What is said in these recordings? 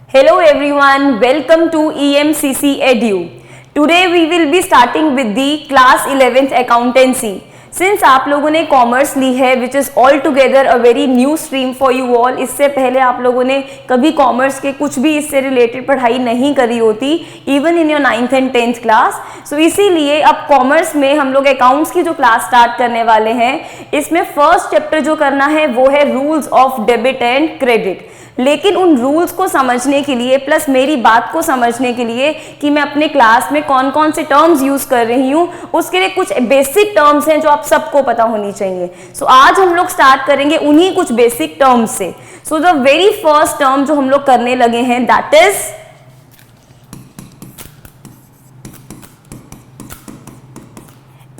Hello everyone, welcome to EMCC Edu. Today we will be starting with the class 11th accountancy. Since आप लोगों ने commerce ली है which is all together a very new stream for you all, इससे पहले आप लोगों ने कभी कॉमर्स के कुछ भी इससे रिलेटेड पढ़ाई नहीं करी होती even in your 9th and 10th class. So इसीलिए अब कॉमर्स में हम लोग अकाउंट्स की जो क्लास स्टार्ट करने वाले हैं, इसमें फर्स्ट चैप्टर जो करना है वो है rules of debit and credit. लेकिन उन रूल्स को समझने के लिए प्लस मेरी बात को समझने के लिए कि मैं अपने क्लास में कौन कौन से टर्म्स यूज कर रही हूँ, उसके लिए कुछ बेसिक टर्म्स हैं जो आप सबको पता होनी चाहिए. सो आज हम लोग स्टार्ट करेंगे उन्हीं कुछ बेसिक टर्म्स से. So the very first term जो हम लोग करने लगे हैं दैट इज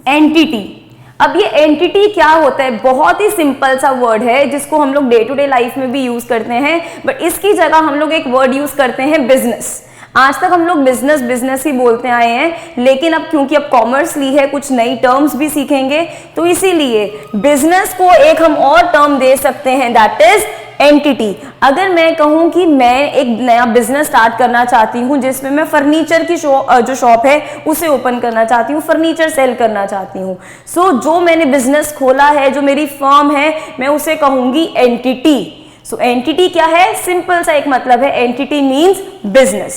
एंटिटी. अब ये एंटिटी क्या होता है? बहुत ही सिंपल सा वर्ड है जिसको हम लोग डे टू डे लाइफ में भी यूज करते हैं, बट इसकी जगह हम लोग एक वर्ड यूज करते हैं बिजनेस. आज तक हम लोग बिजनेस बिजनेस ही बोलते आए हैं, लेकिन अब क्योंकि अब कॉमर्स ली है कुछ नई टर्म्स भी सीखेंगे, तो इसीलिए बिजनेस को एक हम और टर्म दे सकते हैं दैट इज एंटिटी. अगर मैं कहूं कि मैं एक नया बिजनेस स्टार्ट करना चाहती हूं जिसमें मैं फर्नीचर की जो शॉप है उसे ओपन करना चाहती हूं, फर्नीचर सेल करना चाहती हूं, सो जो मैंने बिजनेस खोला है, जो मेरी फर्म है, मैं उसे कहूंगी एंटिटी. सो एंटिटी क्या है? सिंपल सा एक मतलब है, entity means business.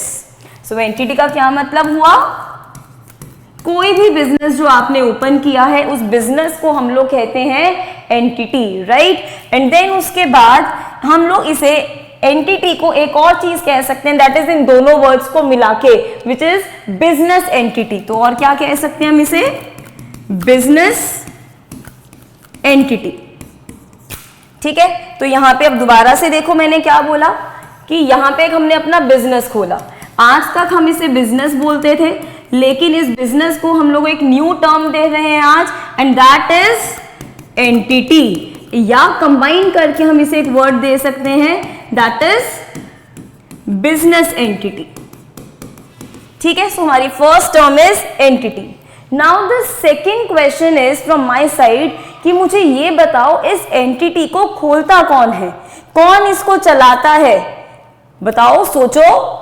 So entity का क्या मतलब हुआ? कोई भी बिजनेस जो आपने ओपन किया है उस बिजनेस को हम लोग कहते हैं एंटिटी, राइट. एंड देन उसके बाद हम लोग इसे एंटिटी को एक और चीज कह सकते हैं दैट इज इन दोनों वर्ड्स को मिला के विच इज बिजनेस एंटिटी. तो और क्या कह सकते हैं हम इसे? Business entity. ठीक है, तो यहां पे अब दोबारा से देखो मैंने क्या बोला कि यहां पे हमने अपना बिजनेस खोला. आज तक हम इसे बिजनेस बोलते थे, लेकिन इस बिजनेस को हम लोग एक न्यू टर्म दे रहे हैं आज एंड दैट इज एंटिटी. या कंबाइन करके हम इसे एक वर्ड दे सकते हैं दैट इज बिजनेस एंटिटी. ठीक है, सो हमारी first term is entity. Now the second question is from my side कि मुझे ये बताओ इस एंटिटी को खोलता कौन है, कौन इसको चलाता है? बताओ, सोचो.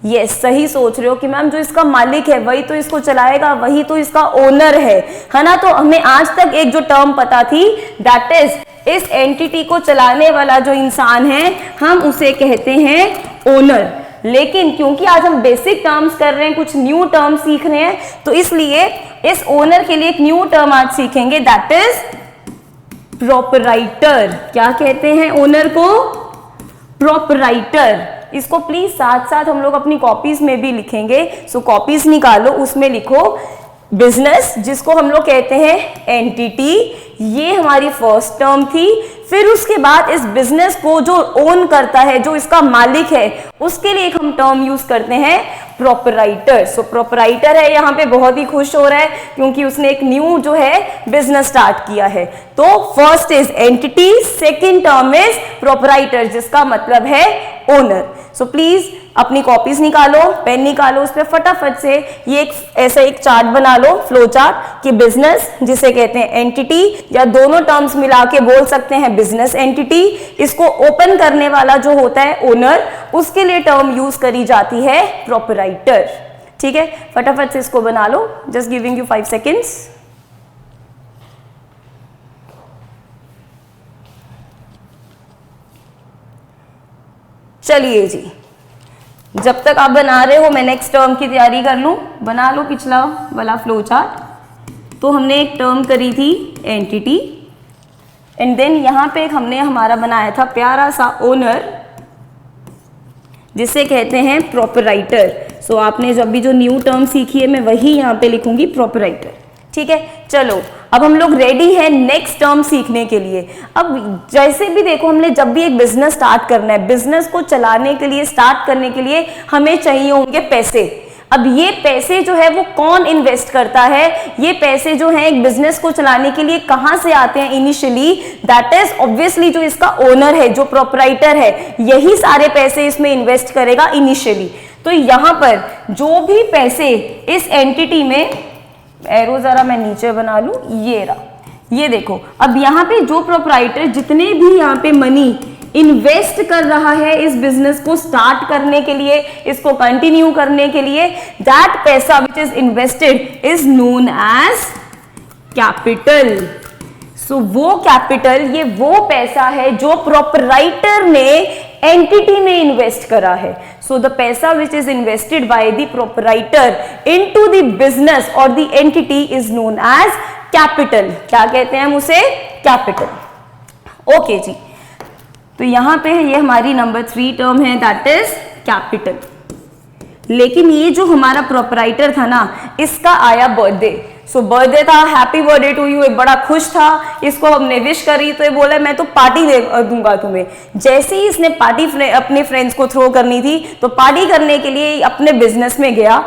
यस, सही सोच रहे हो कि मैम जो इसका मालिक है वही तो इसको चलाएगा, वही तो इसका ओनर है ना. तो हमें आज तक एक जो टर्म पता थी दैट इज इस एंटिटी को चलाने वाला जो इंसान है हम उसे कहते हैं ओनर. लेकिन क्योंकि आज हम बेसिक टर्म्स कर रहे हैं, कुछ न्यू टर्म सीख रहे हैं, तो इसलिए इस ओनर के लिए एक न्यू टर्म आज सीखेंगे दैट इज प्रोपराइटर. क्या कहते हैं ओनर को? प्रोपराइटर. इसको प्लीज साथ साथ हम लोग अपनी कॉपीज में भी लिखेंगे. सो कॉपीज निकालो, उसमें लिखो बिजनेस जिसको हम लोग कहते हैं एंटिटी. ये हमारी फर्स्ट टर्म थी. फिर उसके बाद इस बिजनेस को जो ओन करता है, जो इसका मालिक है, उसके लिए एक हम टर्म यूज करते हैं प्रोपराइटर. सो प्रोपराइटर है यहाँ पे बहुत ही खुश हो रहा है क्योंकि उसने एक न्यू जो है बिजनेस स्टार्ट किया है. तो first is entity, second term is proprietor जिसका मतलब है ओनर. सो प्लीज अपनी कॉपीज निकालो, पेन निकालो, उस पर फटाफट से ये एक ऐसा एक चार्ट बना लो, फ्लो चार्ट, कि बिजनेस जिसे कहते हैं एंटिटी, या दोनों टर्म्स मिला के बोल सकते हैं बिजनेस एंटिटी. इसको ओपन करने वाला जो होता है ओनर, उसके लिए टर्म यूज करी जाती है प्रोपराइटर. ठीक है, फटाफट से इसको बना लो. Just giving you 5 seconds. चलिए जी, जब तक आप बना रहे हो मैं नेक्स्ट टर्म की तैयारी कर लूं. बना लो पिछला वाला फ्लो चार्ट. तो हमने एक टर्म करी थी एंटिटी एंड देन यहां पे हमने हमारा बनाया था प्यारा सा ओनर जिसे कहते हैं प्रोपराइटर. सो आपने जब भी जो न्यू टर्म सीखी है मैं वही यहां पे लिखूंगी प्रोपराइटर. ठीक है, चलो अब हम लोग रेडी हैं नेक्स्ट टर्म सीखने के लिए. अब जैसे भी देखो, हमने जब भी एक बिजनेस स्टार्ट करना है, बिजनेस को चलाने के लिए, स्टार्ट करने के लिए हमें चाहिए होंगे पैसे. अब ये पैसे जो है वो कौन इन्वेस्ट करता है? ये पैसे जो है एक बिजनेस को चलाने के लिए कहां से आते हैं इनिशियली? दैट इज ऑब्वियसली जो इसका ओनर है, जो प्रोपराइटर है, यही सारे पैसे इसमें इन्वेस्ट करेगा इनिशियली. तो यहां पर जो भी पैसे इस एंटिटी में, एरो जरा मैं नीचे बना लूं, ये रहा, ये देखो. अब यहाँ पे जो प्रोपराइटर जितने भी यहाँ पे मनी इन्वेस्ट कर रहा है इस बिजनेस को स्टार्ट करने के लिए, इसको कंटिन्यू करने के लिए, दैट पैसा which is invested is known as capital. So वो कैपिटल, ये वो पैसा है जो प्रोपराइटर ने एंटिटी में इन्वेस्ट करा है। सो द पैसा which is invested by the proprietor into the business और the entity is known as capital. क्या कहते हैं हम उसे? कैपिटल। ओके जी, तो यहां पे ये हमारी नंबर 3 टर्म है, दैट इज कैपिटल। लेकिन ये जो हमारा प्रोपराइटर था ना, इसका आया बर्थडे। सो बर्थडे था, हैप्पी बर्थडे टू यू, एक बड़ा खुश था, इसको हमने विश करी तो ये बोला मैं तो पार्टी दे दूंगा तुम्हें। जैसे ही इसने पार्टी अपने फ्रेंड्स को थ्रो करनी थी तो पार्टी करने के लिए अपने बिजनेस में गया,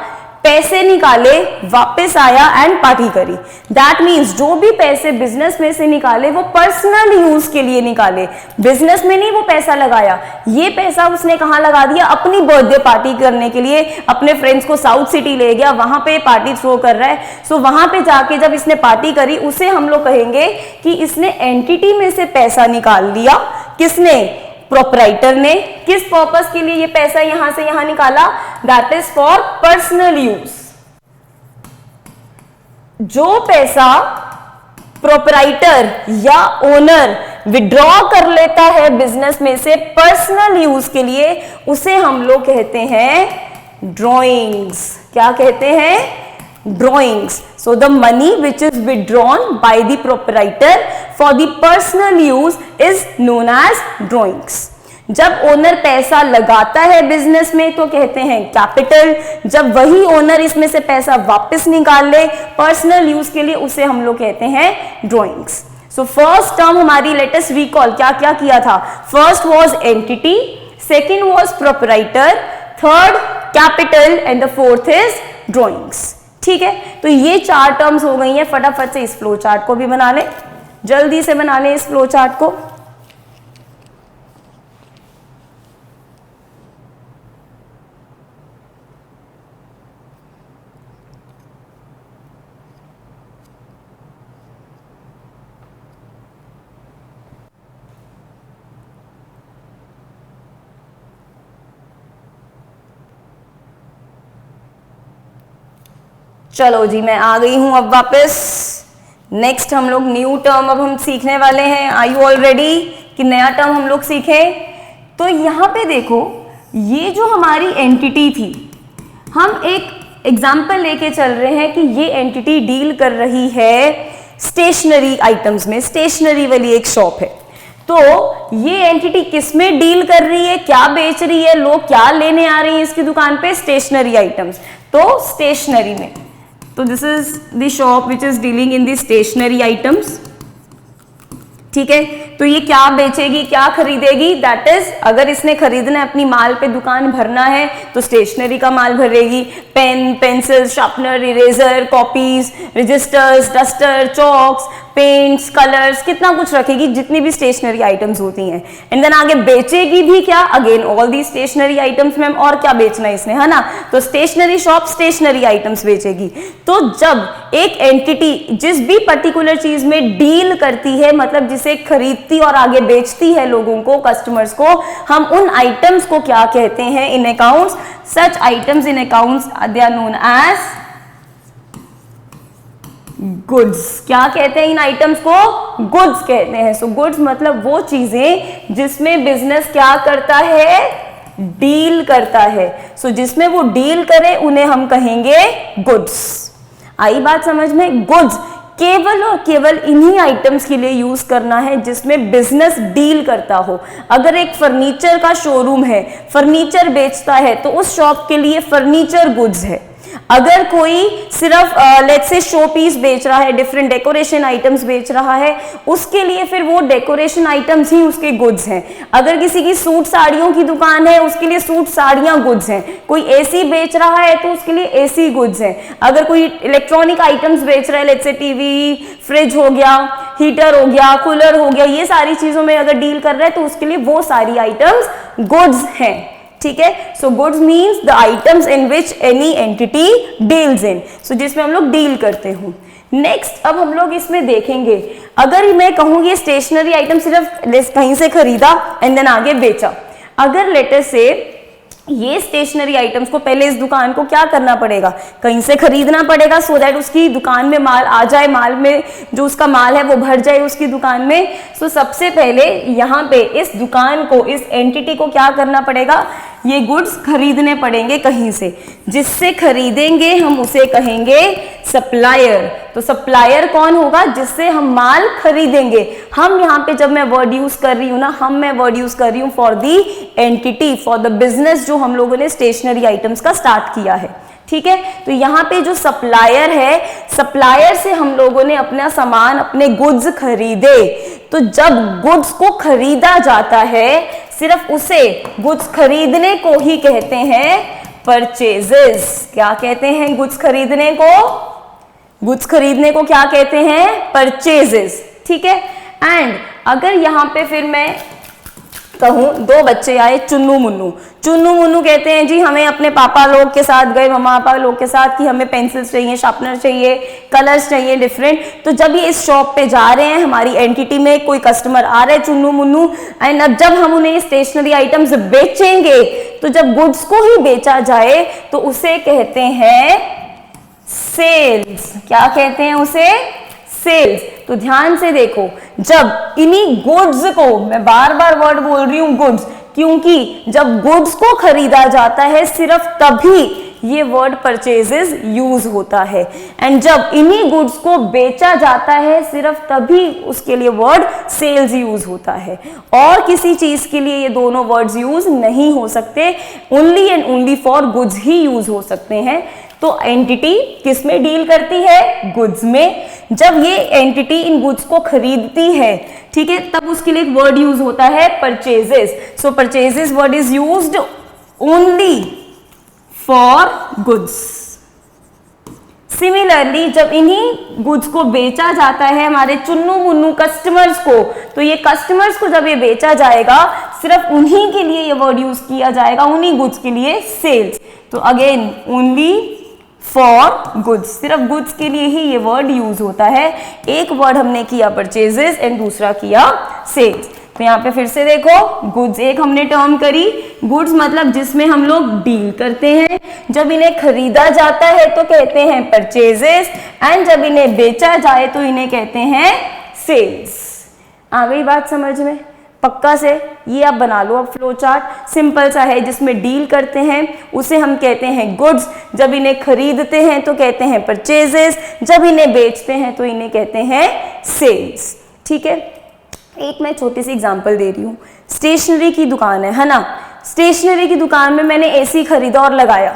पैसे निकाले, वापस आया एंड पार्टी करी। दैट मीन्स जो भी पैसे बिजनेस में से निकाले वो पर्सनल यूज के लिए निकाले, बिजनेस में नहीं वो पैसा लगाया। ये पैसा उसने कहाँ लगा दिया? अपनी बर्थडे पार्टी करने के लिए अपने फ्रेंड्स को साउथ सिटी ले गया, वहां पे पार्टी थ्रो कर रहा है। सो वहां पे जाके जब इसने पार्टी करी, उसे हम लोग कहेंगे कि इसने एंटिटी में से पैसा निकाल लिया। किसने? प्रोपराइटर ने। किस पर्पस के लिए ये पैसा यहां से यहां निकाला? That is for personal use. जो पैसा प्रोपराइटर या ओनर विड्रॉ कर लेता है बिजनेस में से पर्सनल यूज के लिए, उसे हम लोग कहते हैं ड्रॉइंग्स। क्या कहते हैं? Drawings. So the money which is withdrawn by the proprietor for the personal use is known as drawings. जब ओनर पैसा लगाता है बिजनेस में तो कहते हैं कैपिटल। जब वही ओनर इसमें से पैसा वापस निकाल ले पर्सनल यूज के लिए, उसे हम लोग कहते हैं ड्रॉइंग्स। सो फर्स्ट टर्म हमारी, लेट अस रिकॉल क्या क्या किया था। First was entity, second was proprietor, third capital and the fourth is drawings. ठीक है, तो ये 4 टर्म्स हो गई हैं। फटाफट से इस फ्लो चार्ट को भी बना लें, जल्दी से बना लें इस फ्लो चार्ट को। चलो जी, मैं आ गई हूं अब वापस। नेक्स्ट हम लोग न्यू टर्म अब हम सीखने वाले हैं। आर यू ऑल रेडी कि नया टर्म हम लोग सीखें? तो यहां पे देखो, ये जो हमारी एंटिटी थी, हम एक एग्जाम्पल लेके चल रहे हैं कि ये एंटिटी डील कर रही है स्टेशनरी आइटम्स में। स्टेशनरी वाली एक शॉप है, तो ये एंटिटी किस में डील कर रही है, क्या बेच रही है, लोग क्या लेने आ रहे हैं इसकी दुकान पे? Stationery items. तो स्टेशनरी में, तो this is the shop which is dealing in the stationery items. ठीक है, तो ये क्या बेचेगी, क्या खरीदेगी? दैट इज, अगर इसने खरीदना है, अपनी माल पे दुकान भरना है, तो स्टेशनरी का माल भरेगी। Pen, pencil, sharpener, eraser, copies, registers, duster, chalks, paints, colours, कितना कुछ रखेगी, जितनी भी स्टेशनरी आइटम्स होती हैं। एंड देन आगे बेचेगी भी क्या? Again all the stationery items. Ma'am और क्या बेचना है इसने, है ना? तो स्टेशनरी शॉप स्टेशनरी आइटम्स बेचेगी। तो जब एक एंटिटी जिस भी पर्टिकुलर चीज में डील करती है, मतलब जिसे खरीदती और आगे बेचती है लोगों को, कस्टमर्स को, हम उन आइटम्स को क्या कहते हैं in accounts? Such items in accounts they are known as goods. क्या कहते हैं इन आइटम्स को? गुड्स कहते हैं। सो गुड्स मतलब वो चीजें जिसमें बिजनेस क्या करता है? डील करता है। सो जिसमें वो डील करे उन्हें हम कहेंगे गुड्स। आई बात समझ में? गुड्स केवल और केवल इन्हीं आइटम्स के लिए यूज करना है जिसमें बिजनेस डील करता हो। अगर एक फर्नीचर का शोरूम है, फर्नीचर बेचता है, तो उस शॉप के लिए फर्नीचर गुड्स है। अगर कोई सिर्फ लेट्स से शो पीस बेच रहा है, डिफरेंट डेकोरेशन आइटम्स बेच रहा है, उसके लिए फिर वो डेकोरेशन आइटम्स ही उसके गुड्स हैं। अगर किसी की सूट साड़ियों की दुकान है, उसके लिए सूट साड़ियां गुड्स हैं। कोई एसी बेच रहा है तो उसके लिए एसी गुड्स हैं। अगर कोई इलेक्ट्रॉनिक आइटम्स बेच रहा है, लेट्स से टीवी, फ्रिज हो गया, हीटर हो गया, कूलर हो गया, ये सारी चीजों में अगर डील कर रहा है तो उसके लिए वो सारी आइटम्स गुड्स हैं। ठीक है, so goods means the items in which any entity deals in. सो जिसमें हम लोग डील करते हो। नेक्स्ट अब हम लोग इसमें देखेंगे, अगर मैं कहूँ ये स्टेशनरी आइटम सिर्फ कहीं से खरीदा एंड देन आगे बेचा, अगर लेटर से ये स्टेशनरी आइटम्स को पहले इस दुकान को क्या करना पड़ेगा, कहीं से खरीदना पड़ेगा सो दैट उसकी दुकान में माल आ जाए, माल में जो उसका माल है वो भर जाए उसकी दुकान में। सो सबसे पहले यहाँ पे इस दुकान को, इस एंटिटी को क्या करना पड़ेगा, ये गुड्स खरीदने पड़ेंगे कहीं से, जिससे खरीदेंगे हम उसे कहेंगे सप्लायर। तो सप्लायर कौन होगा, जिससे हम माल खरीदेंगे। हम यहाँ पे जब मैं वर्ड यूज कर रही हूँ ना, मैं वर्ड यूज कर रही हूँ for the entity, for the business जो हम लोगों ने स्टेशनरी आइटम्स का स्टार्ट किया है, ठीक है। तो यहाँ पे जो सप्लायर है, सप्लायर से हम लोगों ने अपना सामान, अपने गुड्स खरीदे। तो जब गुड्स को खरीदा जाता है, सिर्फ उसे गुड्स खरीदने को ही कहते हैं परचेजेस। क्या कहते हैं गुड्स खरीदने को, गुड्स खरीदने को क्या कहते हैं, परचेजेस, ठीक है। एंड अगर यहाँ पे फिर मैं कहूँ, दो बच्चे आए चुन्नू मुन्नू, चुन्नू मुन्नू कहते हैं जी हमें अपने पापा लोग के साथ गए, मम्मा पापा लोग के साथ, कि हमें पेंसिल्स चाहिए, शार्पनर चाहिए, कलर्स चाहिए डिफरेंट। तो जब ये इस शॉप पे जा रहे हैं, हमारी एंटिटी में कोई कस्टमर आ रहे हैं चुन्नू मुन्नू, एंड अब जब हम उन्हें स्टेशनरी आइटम्स बेचेंगे, तो जब गुड्स को ही बेचा जाए तो उसे कहते हैं सेल्स। क्या कहते हैं उसे, सेल्स। तो ध्यान से देखो, जब इन्हीं गुड्स को, मैं बार बार वर्ड बोल रही हूं गुड्स, क्योंकि जब गुड्स को खरीदा जाता है सिर्फ तभी ये वर्ड परचेजेस यूज होता है, एंड जब इन्हीं गुड्स को बेचा जाता है सिर्फ तभी उसके लिए वर्ड सेल्स यूज होता है। और किसी चीज के लिए ये दोनों वर्ड्स यूज नहीं हो सकते, only and only for goods he use हो सकते हैं। तो एंटिटी किस में डील करती है, गुड्स में। जब ये एंटिटी इन गुड्स को खरीदती है, ठीक है, तब उसके लिए एक वर्ड यूज होता है purchases. So purchases word is used only for goods. Similarly जब इन्हीं गुड्स को बेचा जाता है हमारे चुन्नू मुन्नू कस्टमर्स को, तो ये कस्टमर्स को जब ये बेचा जाएगा, सिर्फ उन्हीं के लिए ये वर्ड यूज किया जाएगा, उन्हीं गुड्स के लिए सेल्स। तो अगेन ओनली फॉर गुड्स, सिर्फ गुड्स के लिए ही ये वर्ड यूज होता है। एक वर्ड हमने किया परचेजेस एंड दूसरा किया सेल्स। तो यहाँ पे फिर से देखो, गुड्स एक हमने टर्म करी, गुड्स मतलब जिसमें हम लोग डील करते हैं। जब इन्हें खरीदा जाता है तो कहते हैं परचेजेस, एंड जब इन्हें बेचा जाए तो इन्हें कहते हैं सेल्स। आ गई बात समझ में पक्का से? ये आप बना लो अब फ्लो चार्ट, सिंपल सा है, जिसमें डील करते हैं उसे हम कहते हैं गुड्स, जब इन्हें खरीदते हैं तो कहते हैं परचेजेस, जब इन्हें बेचते हैं तो इन्हें कहते हैं सेल्स, ठीक है। एक मैं छोटी सी एग्जांपल दे रही हूँ, स्टेशनरी की दुकान है ना, स्टेशनरी की दुकान में मैंने एसी खरीदा और लगाया।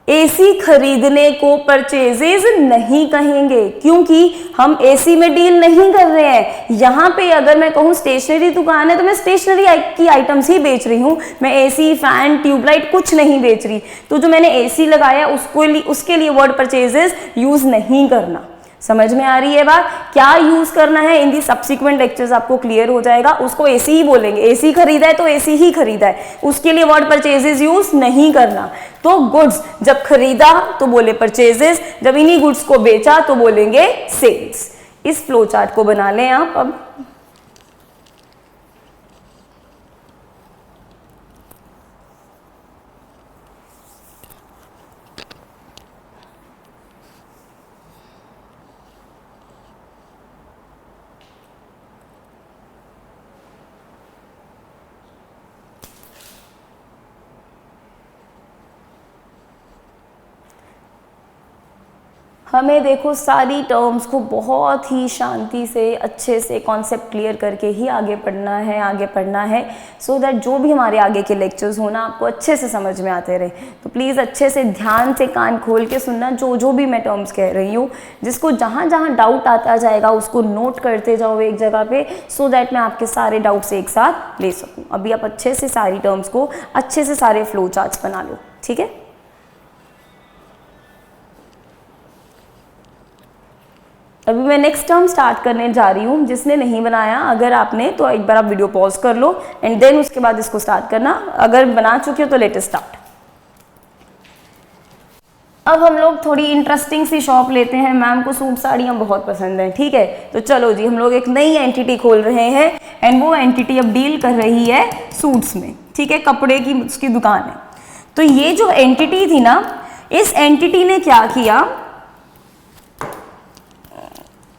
एसी खरीदने को परचेजेस नहीं कहेंगे, क्योंकि हम एसी में डील नहीं कर रहे हैं। यहाँ पे अगर मैं कहूँ स्टेशनरी दुकान है तो मैं स्टेशनरी की आइटम्स ही बेच रही हूँ, मैं एसी, फैन, ट्यूबलाइट कुछ नहीं बेच रही। तो जो मैंने एसी लगाया उसके लिए वर्ड परचेजेस यूज नहीं करना। समझ में आ रही है बात? क्या यूज करना है इन दी सब्सिक्वेंट लेक्चर्स आपको क्लियर हो जाएगा। उसको एसी ही बोलेंगे, एसी खरीदा है तो एसी ही खरीदा है, उसके लिए वर्ड परचेजेस यूज नहीं करना। तो गुड्स जब खरीदा तो बोले परचेजेस, जब इन्हीं गुड्स को बेचा तो बोलेंगे सेल्स। इस फ्लो चार्ट को बना लें आप अब। हमें देखो सारी टर्म्स को बहुत ही शांति से, अच्छे से कॉन्सेप्ट क्लियर करके ही आगे पढ़ना है सो दैट जो भी हमारे आगे के लेक्चर्स हो ना आपको अच्छे से समझ में आते रहे। तो प्लीज़ अच्छे से ध्यान से कान खोल के सुनना जो भी मैं टर्म्स कह रही हूँ। जिसको जहाँ जहाँ डाउट आता जाएगा उसको नोट करते जाओ एक जगह पे, सो दैट मैं आपके सारे डाउट्स एक साथ ले सकूँ। अभी आप अच्छे से सारी टर्म्स को अच्छे से सारे फ्लो चार्ट्स बना लो, ठीक है। अभी मैं नेक्स्ट टर्म स्टार्ट करने जा रही हूँ। जिसने नहीं बनाया, अगर आपने, तो एक बार आप वीडियो पॉज कर लो एंड देन उसके बाद इसको स्टार्ट करना। अगर बना चुके हो तो लेट अस स्टार्ट। अब हम लोग थोड़ी इंटरेस्टिंग सी शॉप लेते हैं। मैम को सूट साड़ियाँ बहुत पसंद हैं, ठीक है, तो चलो जी हम लोग एक नई एंटिटी खोल रहे हैं एंड वो एंटिटी अब डील कर रही है सूट्स में, ठीक है, कपड़े की उसकी दुकान है। तो ये जो एंटिटी थी ना, इस एंटिटी ने क्या किया,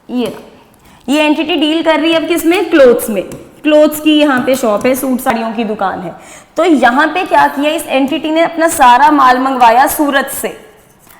ये एंटिटी डील कर रही है अब किसमें, क्लोथ्स में। क्लोथ्स की यहाँ पे शॉप है, सूट साड़ियों की दुकान है। तो यहाँ पे क्या किया, इस एंटिटी ने अपना सारा माल मंगवाया सूरत से।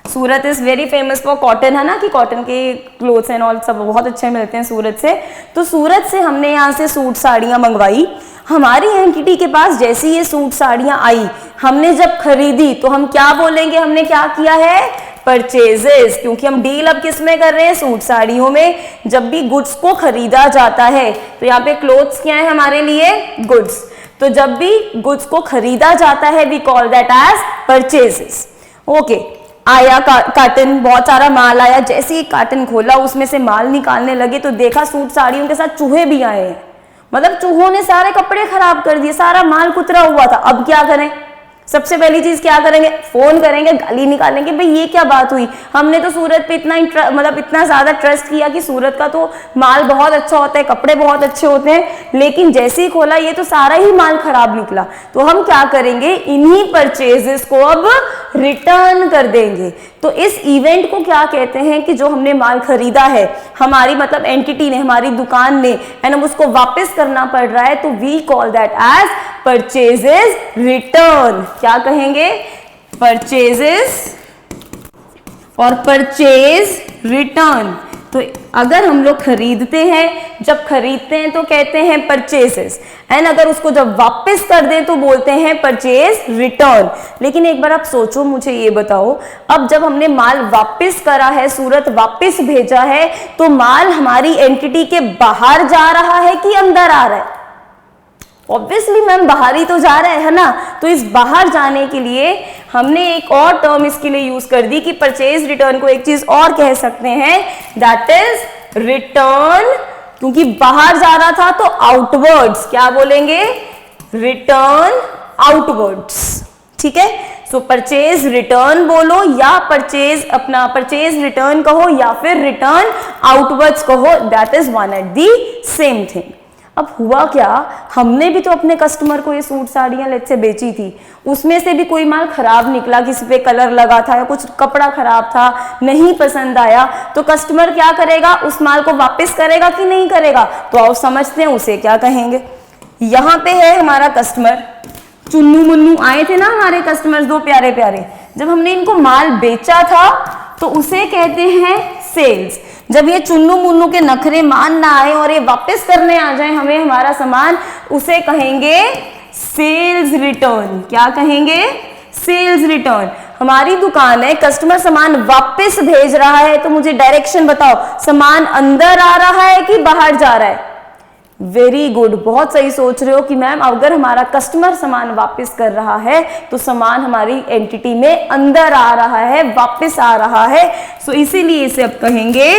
Surat is very famous for cotton, है ना, कि कॉटन के क्लोथ्स एंड ऑल सब बहुत अच्छे मिलते हैं सूरत से। तो सूरत से हमने यहाँ से सूट साड़ियाँ मंगवाई। हमारी एंटिटी के पास जैसी ये सूट साड़ियाँ आई, हमने जब खरीदी तो हम क्या बोलेंगे, हमने क्या किया है, परचेजेस, क्योंकि हम डील अब किस में कर रहे हैं, सूट साड़ियों में। जब भी गुड्स को खरीदा जाता है तो यहाँ पे क्लोथ्स क्या है हमारे लिए, गुड्स। तो जब भी गुड्स को खरीदा जाता है we call that as purchases. Okay, आया कार्टन, बहुत सारा माल आया। जैसे ही कार्टन खोला उसमें से माल निकालने लगे तो देखा सूट साड़ियों के साथ चूहे भी आए हैं। मतलब चूहों ने सारे कपड़े खराब कर दिए, सारा माल कुतरा हुआ था। अब क्या करें, सबसे पहली चीज क्या करेंगे, फोन करेंगे, गाली निकालेंगे, भाई ये क्या बात हुई, हमने तो सूरत पे इतना ज्यादा ट्रस्ट किया कि सूरत का तो माल बहुत अच्छा होता है, कपड़े बहुत अच्छे होते हैं, लेकिन जैसे ही खोला ये तो सारा ही माल खराब निकला। तो हम क्या करेंगे, इन्हीं परचेजेस को अब रिटर्न कर देंगे। तो इस इवेंट को क्या कहते हैं कि जो हमने माल खरीदा है, हमारी मतलब एंटिटी ने, हमारी दुकान ने, एंड हम उसको वापस करना पड़ रहा है, तो we call that as purchases return. क्या कहेंगे, परचेजेस और परचेज रिटर्न। तो अगर हम लोग खरीदते हैं, जब खरीदते हैं तो कहते हैं परचेजेस, एंड अगर उसको जब वापस कर दें तो बोलते हैं परचेज रिटर्न। लेकिन एक बार आप सोचो, मुझे ये बताओ, अब जब हमने माल वापस करा है, सूरत वापस भेजा है, तो माल हमारी एंटिटी के बाहर जा रहा है कि अंदर आ रहा है? ऑब्वियसली मैम बाहर ही तो जा रहा है ना। तो इस बाहर जाने के लिए हमने एक और टर्म इसके लिए यूज कर दी कि परचेज रिटर्न को एक चीज और कह सकते हैं, दैट इज रिटर्न। क्योंकि बाहर जा रहा था तो आउटवर्ड्स, क्या बोलेंगे, रिटर्न आउटवर्ड्स, ठीक है। सो परचेज रिटर्न बोलो या परचेज रिटर्न कहो या फिर रिटर्न आउटवर्ड्स कहो, that is one at the same thing. अब हुआ क्या, हमने भी तो अपने कस्टमर को ये सूट साड़ियां लेट से बेची थी, उसमें से भी कोई माल खराब निकला, किसी पे कलर लगा था या कुछ कपड़ा खराब था, नहीं पसंद आया, तो कस्टमर क्या करेगा, उस माल को वापस करेगा कि नहीं करेगा? तो आओ समझते हैं उसे क्या कहेंगे। यहाँ पे है हमारा कस्टमर, चुन्नू मुन्नू आए थे ना हमारे कस्टमर्स, दो प्यारे प्यारे। जब हमने इनको माल बेचा था तो उसे कहते हैं सेल्स। जब ये चुन्नू मुन्नू के नखरे मान ना आए और ये वापस करने आ जाए हमें हमारा सामान, उसे कहेंगे सेल्स रिटर्न। क्या कहेंगे, सेल्स रिटर्न। हमारी दुकान है, कस्टमर सामान वापस भेज रहा है, तो मुझे डायरेक्शन बताओ, सामान अंदर आ रहा है कि बाहर जा रहा है? वेरी गुड, बहुत सही सोच रहे हो कि मैम अगर हमारा कस्टमर सामान वापस कर रहा है तो सामान हमारी एंटिटी में अंदर आ रहा है, वापस आ रहा है। सो इसीलिए इसे अब कहेंगे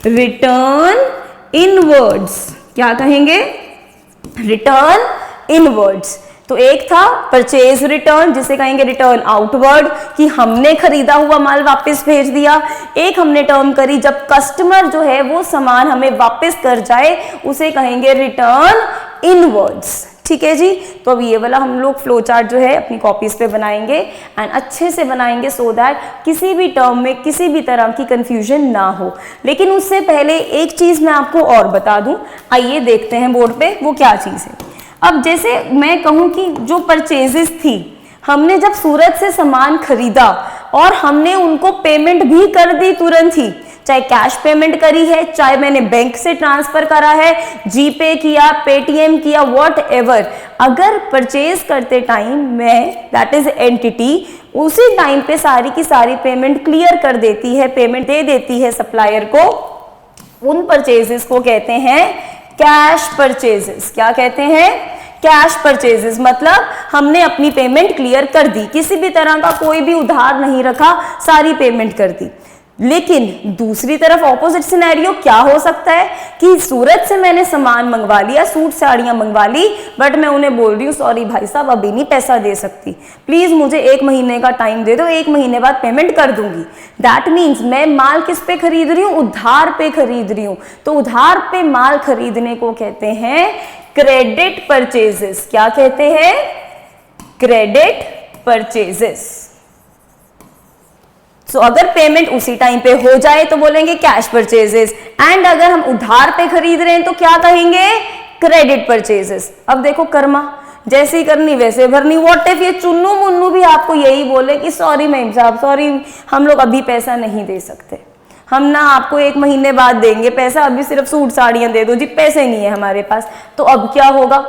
रिटर्न इनवर्ड्स। क्या कहेंगे, रिटर्न इनवर्ड्स। तो एक था परचेज रिटर्न, जिसे कहेंगे रिटर्न आउटवर्ड, कि हमने खरीदा हुआ माल वापस भेज दिया। एक हमने टर्म करी जब कस्टमर जो है वो सामान हमें वापस कर जाए, उसे कहेंगे रिटर्न इनवर्ड्स। ठीक है जी। तो अब ये वाला हम लोग फ्लो चार्ट जो है अपनी कॉपीज पे बनाएंगे एंड अच्छे से बनाएंगे, सो दैट किसी भी टर्म में किसी भी तरह की कंफ्यूजन ना हो। लेकिन उससे पहले एक चीज मैं आपको और बता दूं, आइए देखते हैं बोर्ड पे वो क्या चीज है। अब जैसे मैं कहूँ कि जो परचेजेस थी, हमने जब सूरत से सामान खरीदा और हमने उनको पेमेंट भी कर दी तुरंत ही, चाहे कैश पेमेंट करी है, चाहे मैंने बैंक से ट्रांसफर करा है, जीपे किया, पेटीएम किया, व्हाट एवर, अगर परचेज करते टाइम मैं दैट इज एंटिटी उसी टाइम पे सारी की सारी पेमेंट क्लियर कर देती है, पेमेंट दे देती है सप्लायर को, उन परचेजेस को कहते हैं कैश परचेजेस। क्या कहते हैं, कैश परचेजेस। मतलब हमने अपनी पेमेंट क्लियर कर दी, किसी भी तरह का कोई भी उधार नहीं रखा, सारी पेमेंट कर दी। लेकिन दूसरी तरफ ऑपोजिट सिनेरियो क्या हो सकता है कि सूरत से मैंने सामान मंगवा लिया, सूट साड़ियां मंगवा ली, बट मैं उन्हें बोल रही हूँ सॉरी भाई साहब अभी नहीं पैसा दे सकती, प्लीज मुझे 1 महीने का टाइम दे दो, 1 महीने बाद पेमेंट कर दूंगी। दैट मीन्स मैं माल किस पे खरीद रही हूँ, उधार पे खरीद रही हूँ। तो उधार पे माल खरीदने को कहते हैं क्रेडिट परचेजेस। क्या कहते हैं? Credit purchases. सो अगर पेमेंट उसी टाइम पे हो जाए तो बोलेंगे कैश परचेजेस, एंड अगर हम उधार पे खरीद रहे हैं तो क्या कहेंगे? Credit purchases. अब देखो कर्मा, जैसी करनी वैसे भरनी। व्हाट इफ ये चुन्नू मुन्नू भी आपको यही बोले कि सॉरी मैम साहब, सॉरी हम लोग अभी पैसा नहीं दे सकते, हम ना आपको 1 महीने बाद देंगे पैसा, अभी सिर्फ सूट साड़ियां दे दो जी, पैसे नहीं है हमारे पास। तो अब क्या होगा?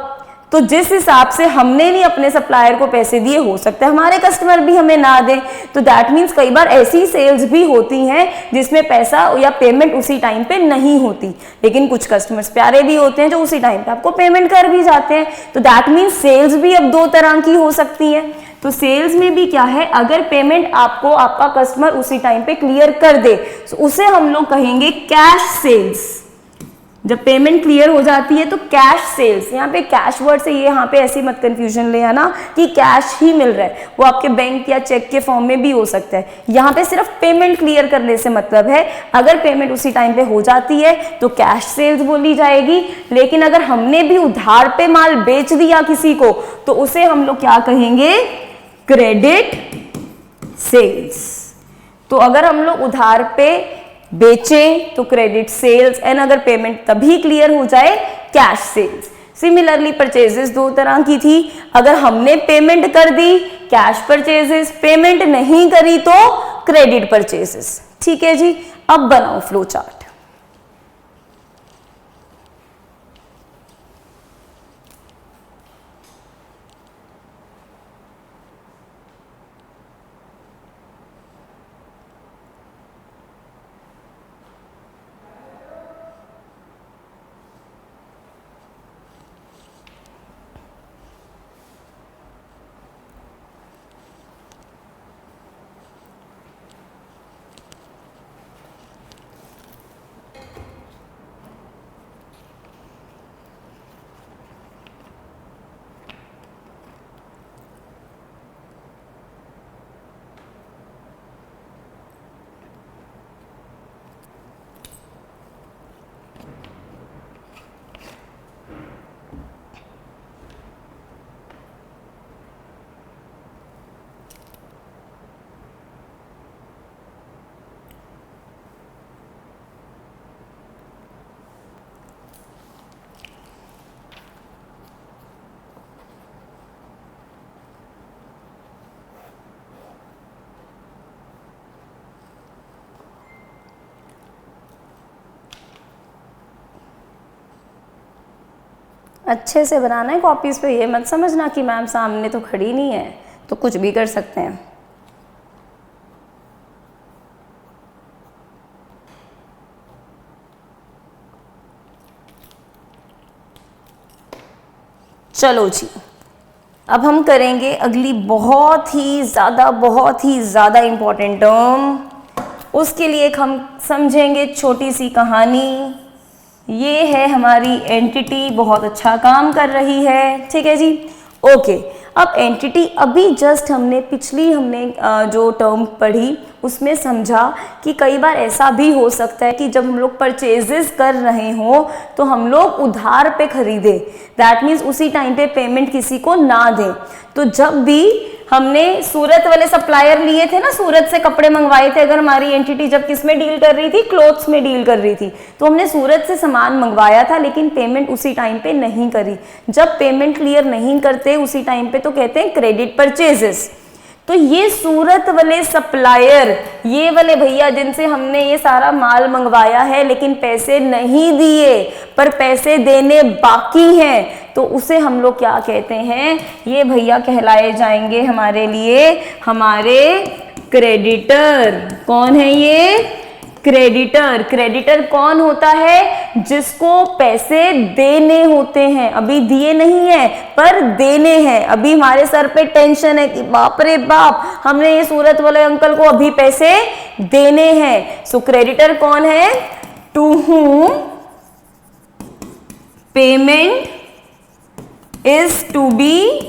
तो जिस हिसाब से हमने नहीं अपने सप्लायर को पैसे दिए, हो सकता है हमारे कस्टमर भी हमें ना दें। तो दैट मीन्स कई बार ऐसी सेल्स भी होती हैं जिसमें पैसा या पेमेंट उसी टाइम पे नहीं होती, लेकिन कुछ कस्टमर्स प्यारे भी होते हैं जो उसी टाइम पे आपको पेमेंट कर भी जाते हैं। तो दैट मीन्स सेल्स भी अब 2 तरह की हो सकती है। तो सेल्स में भी क्या है, अगर पेमेंट आपको आपका कस्टमर उसी टाइम पे क्लियर कर दे तो उसे हम लोग कहेंगे कैश सेल्स। जब पेमेंट क्लियर हो जाती है तो कैश सेल्स। यहाँ पे कैश वर्ड से ये यहाँ पे ऐसी मत कंफ्यूजन ले आना कि कैश ही मिल रहा है, वो आपके बैंक या चेक के फॉर्म में भी हो सकता है। यहाँ पे सिर्फ पेमेंट क्लियर करने से मतलब है, अगर पेमेंट उसी टाइम पे हो जाती है तो कैश सेल्स बोली जाएगी। लेकिन अगर हमने भी उधार पे माल बेच दिया किसी को तो उसे हम लोग क्या कहेंगे? Credit sales. तो अगर हम लोग उधार पे बेचें तो क्रेडिट सेल्स, एंड अगर पेमेंट तभी क्लियर हो जाए कैश सेल्स। सिमिलरली परचेजेस 2 तरह की थी, अगर हमने पेमेंट कर दी कैश परचेजेस, पेमेंट नहीं करी तो क्रेडिट परचेजेस। ठीक है जी, अब बनाओ फ्लो चार्ट। अच्छे से बनाना है कॉपीज पे, ये मत समझना कि मैम सामने तो खड़ी नहीं है तो कुछ भी कर सकते हैं। चलो जी, अब हम करेंगे अगली बहुत ही ज़्यादा इम्पोर्टेंट टर्म। उसके लिए हम समझेंगे छोटी सी कहानी। ये है हमारी एंटिटी, बहुत अच्छा काम कर रही है। ठीक है जी, ओके। अब एंटिटी अभी जस्ट हमने जो टर्म पढ़ी उसमें समझा कि कई बार ऐसा भी हो सकता है कि जब हम लोग परचेजेस कर रहे हो तो हम लोग उधार पे खरीदें, दैट मीन्स उसी टाइम पे पेमेंट किसी को ना दें। तो जब भी हमने सूरत वाले सप्लायर लिए थे ना, सूरत से कपड़े मंगवाए थे, अगर हमारी एंटिटी जब किस में डील कर रही थी, क्लोथ्स में डील कर रही थी, तो हमने सूरत से सामान मंगवाया था लेकिन पेमेंट उसी टाइम पे नहीं करी। जब पेमेंट क्लियर नहीं करते उसी टाइम पे तो कहते हैं क्रेडिट परचेजेस। तो ये सूरत वाले सप्लायर, ये वाले भैया जिनसे हमने ये सारा माल मंगवाया है लेकिन पैसे नहीं दिए पर पैसे देने बाकी हैं, तो उसे हम लोग क्या कहते हैं? ये भैया कहलाए जाएंगे हमारे लिए हमारे क्रेडिटर। कौन है ये? क्रेडिटर। क्रेडिटर कौन होता है? जिसको पैसे देने होते हैं, अभी दिए नहीं है पर देने हैं। अभी हमारे सर पे टेंशन है कि बाप रे बाप, हमने ये सूरत वाले अंकल को अभी पैसे देने हैं। सो क्रेडिटर कौन है? To whom payment is to be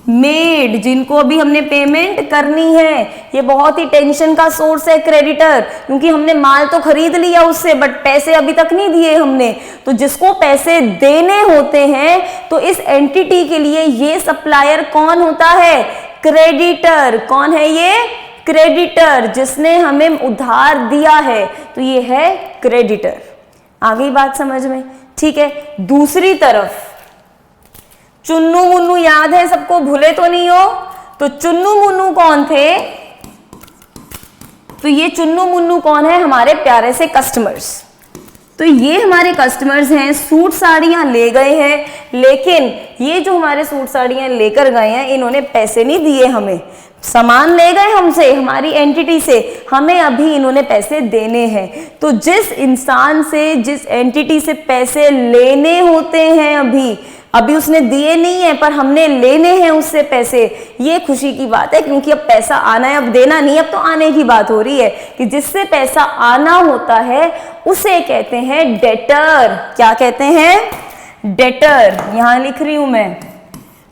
made, जिनको अभी हमने पेमेंट करनी है। ये बहुत ही टेंशन का सोर्स है क्रेडिटर, क्योंकि हमने माल तो खरीद लिया उससे बट पैसे अभी तक नहीं दिए हमने। तो जिसको पैसे देने होते हैं, तो इस एंटिटी के लिए ये सप्लायर कौन होता है? क्रेडिटर। कौन है ये? क्रेडिटर, जिसने हमें उधार दिया है, तो ये है क्रेडिटर। आ गई बात समझ में? ठीक है। दूसरी तरफ चुन्नू मुन्नू याद है सबको? भूले तो नहीं हो? तो चुन्नू मुन्नू कौन थे? तो ये चुन्नू मुन्नू कौन है? हमारे प्यारे से कस्टमर्स। तो ये हमारे कस्टमर्स हैं, सूट साड़ियां ले गए हैं, लेकिन ये जो हमारे सूट साड़ियां लेकर गए हैं, इन्होंने पैसे नहीं दिए हमें। सामान ले गए हमसे, हमारी एंटिटी से, हमें अभी इन्होंने पैसे देने हैं। तो जिस इंसान से, जिस एंटिटी से पैसे लेने होते हैं, अभी उसने दिए नहीं है पर हमने लेने हैं उससे पैसे, ये खुशी की बात है, क्योंकि अब पैसा आना है, अब देना नहीं, अब तो आने की बात हो रही है कि जिससे पैसा आना होता है उसे कहते हैं डेटर। क्या कहते हैं? डेटर। यहां लिख रही हूं मैं।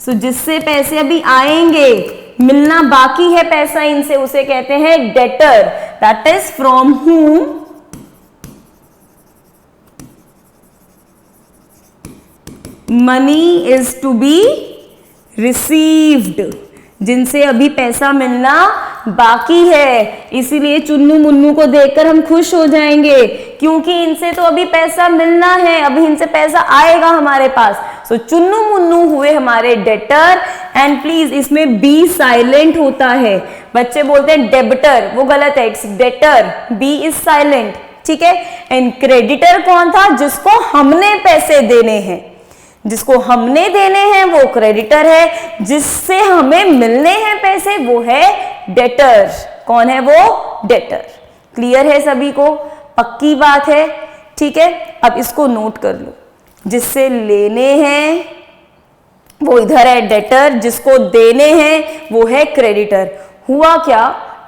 सो जिससे पैसे अभी आएंगे, मिलना बाकी है पैसा इनसे, उसे कहते हैं debtor. That is from whom money is to be received, जिनसे अभी पैसा मिलना बाकी है। इसीलिए चुन्नू मुन्नू को देखकर हम खुश हो जाएंगे, क्योंकि इनसे तो अभी पैसा मिलना है, अभी इनसे पैसा आएगा हमारे पास। सो चुन्नू मुन्नू हुए हमारे डेटर। एंड प्लीज इसमें बी साइलेंट होता है। बच्चे बोलते हैं डेबिटर, वो गलत है, it's debtor, B is silent. ठीक है। एंड क्रेडिटर कौन था? जिसको हमने पैसे देने हैं, जिसको हमने देने हैं वो क्रेडिटर है, जिससे हमें मिलने हैं पैसे वो है डेटर। कौन है वो? डेटर। क्लियर है सभी को? पक्की बात है? ठीक है। अब इसको नोट कर लो। जिससे लेने हैं वो इधर है डेटर, जिसको देने हैं वो है क्रेडिटर। हुआ क्या,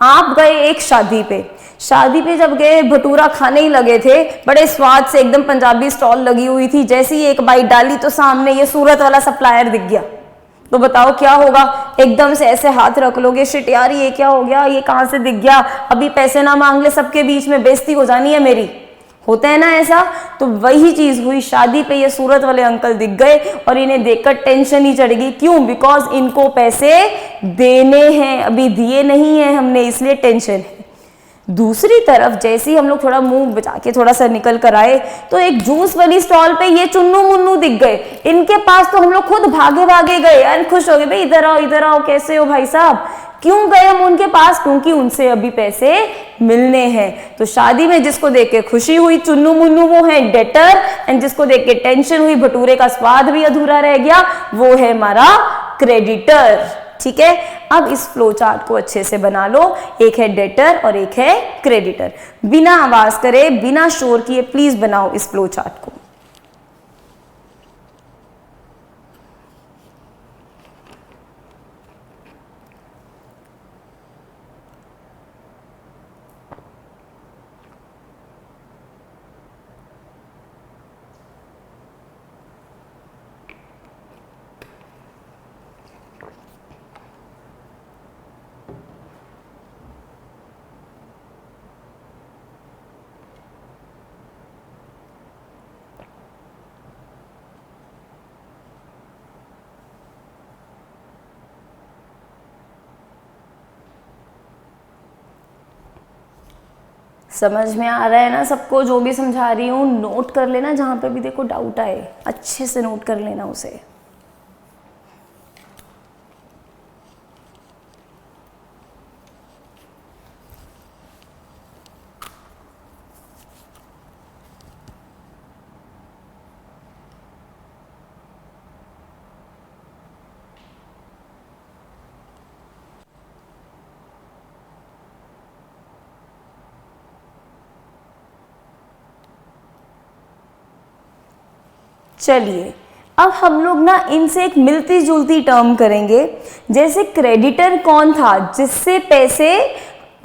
आप गए एक शादी पे, शादी पे जब गए भटूरा खाने ही लगे थे, बड़े स्वाद से एकदम पंजाबी स्टॉल लगी हुई थी, जैसे ही एक बाइट डाली तो सामने ये सूरत वाला सप्लायर दिख गया। तो बताओ क्या होगा? एकदम से ऐसे हाथ रख लोगे, शिट यार ये क्या हो गया, ये कहां से दिख गया, अभी पैसे ना मांग ले, सबके बीच में बेइज्जती हो जानी है मेरी। होता है ना ऐसा? तो वही चीज हुई, शादी पे ये सूरत वाले अंकल दिख गए और इन्हें देखकर टेंशन ही चढ़ गई। क्यों? बिकॉज इनको पैसे देने हैं, अभी दिए नहीं है हमने, इसलिए टेंशन है। दूसरी तरफ जैसे ही हम लोग थोड़ा मुंह बचा के थोड़ा सा निकल कर आए, तो एक जूस वाली स्टॉल पे ये चुन्नू मुन्नू दिख गए। इनके पास तो हम लोग खुद भागे भागे गए और खुश हो गए, भाई इधर आओ, कैसे हो भाई साहब। क्यों गए हम उनके पास? क्योंकि उनसे अभी पैसे मिलने हैं। तो शादी में जिसको देख के खुशी हुई चुन्नू मुन्नू वो है डेटर, एंड जिसको देख के टेंशन हुई, भटूरे का स्वाद भी अधूरा रह गया, वो है हमारा क्रेडिटर। ठीक है। अब इस फ्लो चार्ट को अच्छे से बना लो। एक है डेटर और एक है क्रेडिटर। बिना आवाज करे, बिना शोर किए प्लीज बनाओ इस फ्लो चार्ट को। समझ में आ रहा है ना सबको? जो भी समझा रही हूँ नोट कर लेना, जहां पे भी देखो डाउट आए अच्छे से नोट कर लेना उसे। चलिए अब हम लोग ना इनसे एक मिलती जुलती टर्म करेंगे। जैसे क्रेडिटर कौन था जिससे पैसे,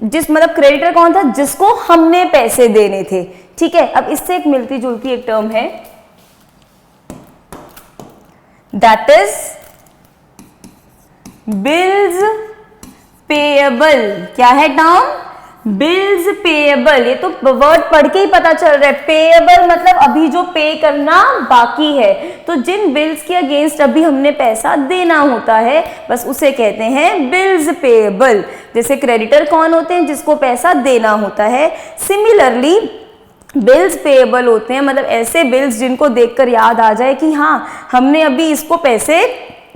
मतलब क्रेडिटर कौन था जिसको हमने पैसे देने थे, ठीक है। अब इससे एक मिलती जुलती एक टर्म है, दैट इज बिल्स पेएबल। क्या है टर्म? Bills payable. ये तो वर्ड पढ़ के ही पता चल रहा है। पेएबल मतलब अभी जो पे करना बाकी है, तो जिन बिल्स के अगेंस्ट अभी हमने पैसा देना होता है बस उसे कहते हैं बिल्स पेएबल। जैसे क्रेडिटर कौन होते हैं? जिसको पैसा देना होता है। सिमिलरली बिल्स पेएबल होते हैं मतलब ऐसे बिल्स जिनको देखकर याद आ जाए कि हाँ हमने अभी इसको पैसे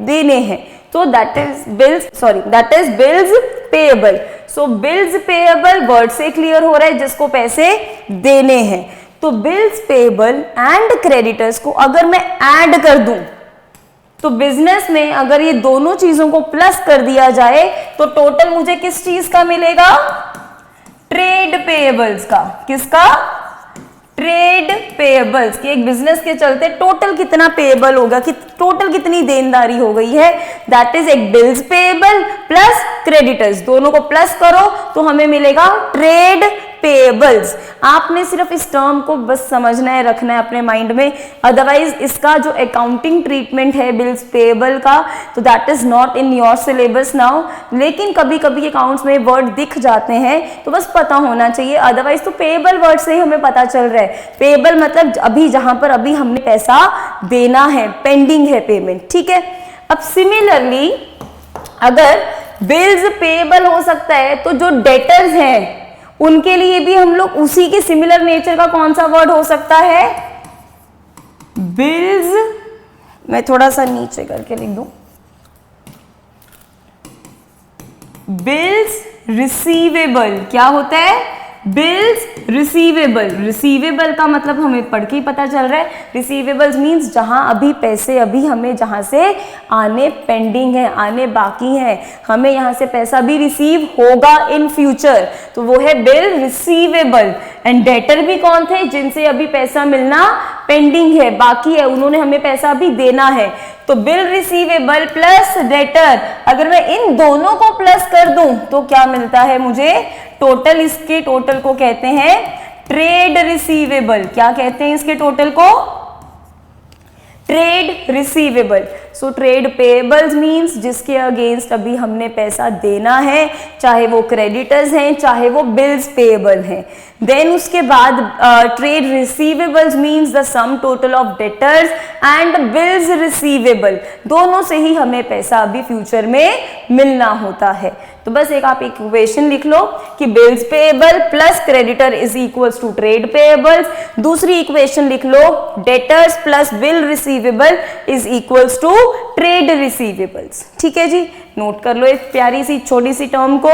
देने हैं, तो that is bills payable. So bills payable word से क्लियर हो रहा है जिसको पैसे देने हैं। तो बिल्स पेएबल एंड क्रेडिटर्स को अगर मैं ऐड कर दूं तो बिजनेस में अगर ये दोनों चीजों को प्लस कर दिया जाए तो टोटल मुझे किस चीज का मिलेगा? ट्रेड पेएबल्स का। किसका? Trade payables. कि एक बिजनेस के चलते टोटल कितना पेएबल होगा, कि टोटल कितनी देनदारी हो गई है, दैट इज एक बिल्स पेएबल प्लस क्रेडिटर्स। दोनों को प्लस करो तो हमें मिलेगा ट्रेड पेएबल्स। आपने सिर्फ इस टर्म को बस समझना है, रखना है अपने माइंड में। अदरवाइज इसका जो अकाउंटिंग ट्रीटमेंट है बिल्स पेएबल का, तो that is not in your syllabus now. लेकिन कभी कभी अकाउंट्स में वर्ड दिख जाते हैं तो बस पता होना चाहिए। अदरवाइज तो पेएबल वर्ड से ही हमें पता चल रहा है। पेएबल मतलब अभी जहां पर अभी हमने पैसा देना है, पेंडिंग है पेमेंट, ठीक है। अब सिमिलरली अगर बिल्स पेएबल हो सकता है तो जो डेटर्स हैं उनके लिए भी हम लोग उसी के सिमिलर नेचर का कौन सा वर्ड हो सकता है? बिल्स, मैं थोड़ा सा नीचे करके लिख दूं, बिल्स रिसीवेबल। क्या होता है? Bills receivable. रिसीवेबल का मतलब हमें पढ़ के ही पता चल रहा है। रिसीवेबल्स मींस जहां अभी पैसे अभी हमें जहां से आने पेंडिंग है, आने बाकी हैं, हमें यहां से पैसा भी रिसीव होगा इन फ्यूचर, तो वो है बिल रिसीवेबल। एंड डेटर भी कौन थे? जिनसे अभी पैसा मिलना पेंडिंग है, बाकी है, उन्होंने हमें पैसा भी देना है। तो बिल रिसीवेबल प्लस डेटर, अगर मैं इन दोनों को प्लस कर दूं तो क्या मिलता है मुझे? टोटल। इसके टोटल को कहते हैं ट्रेड रिसीवेबल। क्या कहते हैं इसके टोटल को? Trade receivable. So trade payables means जिसके अगेंस्ट अभी हमने पैसा देना है, चाहे वो क्रेडिटर्स हैं चाहे वो बिल्स पेएबल हैं। देन उसके बाद trade receivables means the sum total of debtors and bills receivable, दोनों से ही हमें पैसा अभी फ्यूचर में मिलना होता है। तो बस एक आप इक्वेशन लिख लो कि bills payable plus creditor is equals to trade payables. दूसरी इक्वेशन लिख लो debtors plus bill receivable is equals to trade receivables. ठीक है जी, नोट कर लो एक प्यारी सी छोटी सी टर्म को।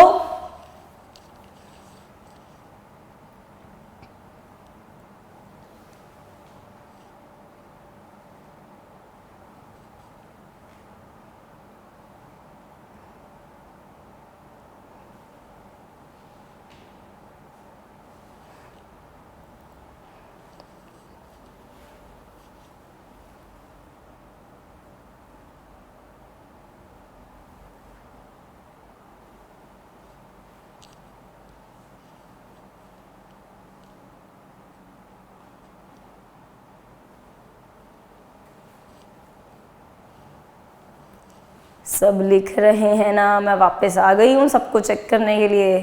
सब लिख रहे हैं ना? मैं वापस आ गई हूँ सबको चेक करने के लिए।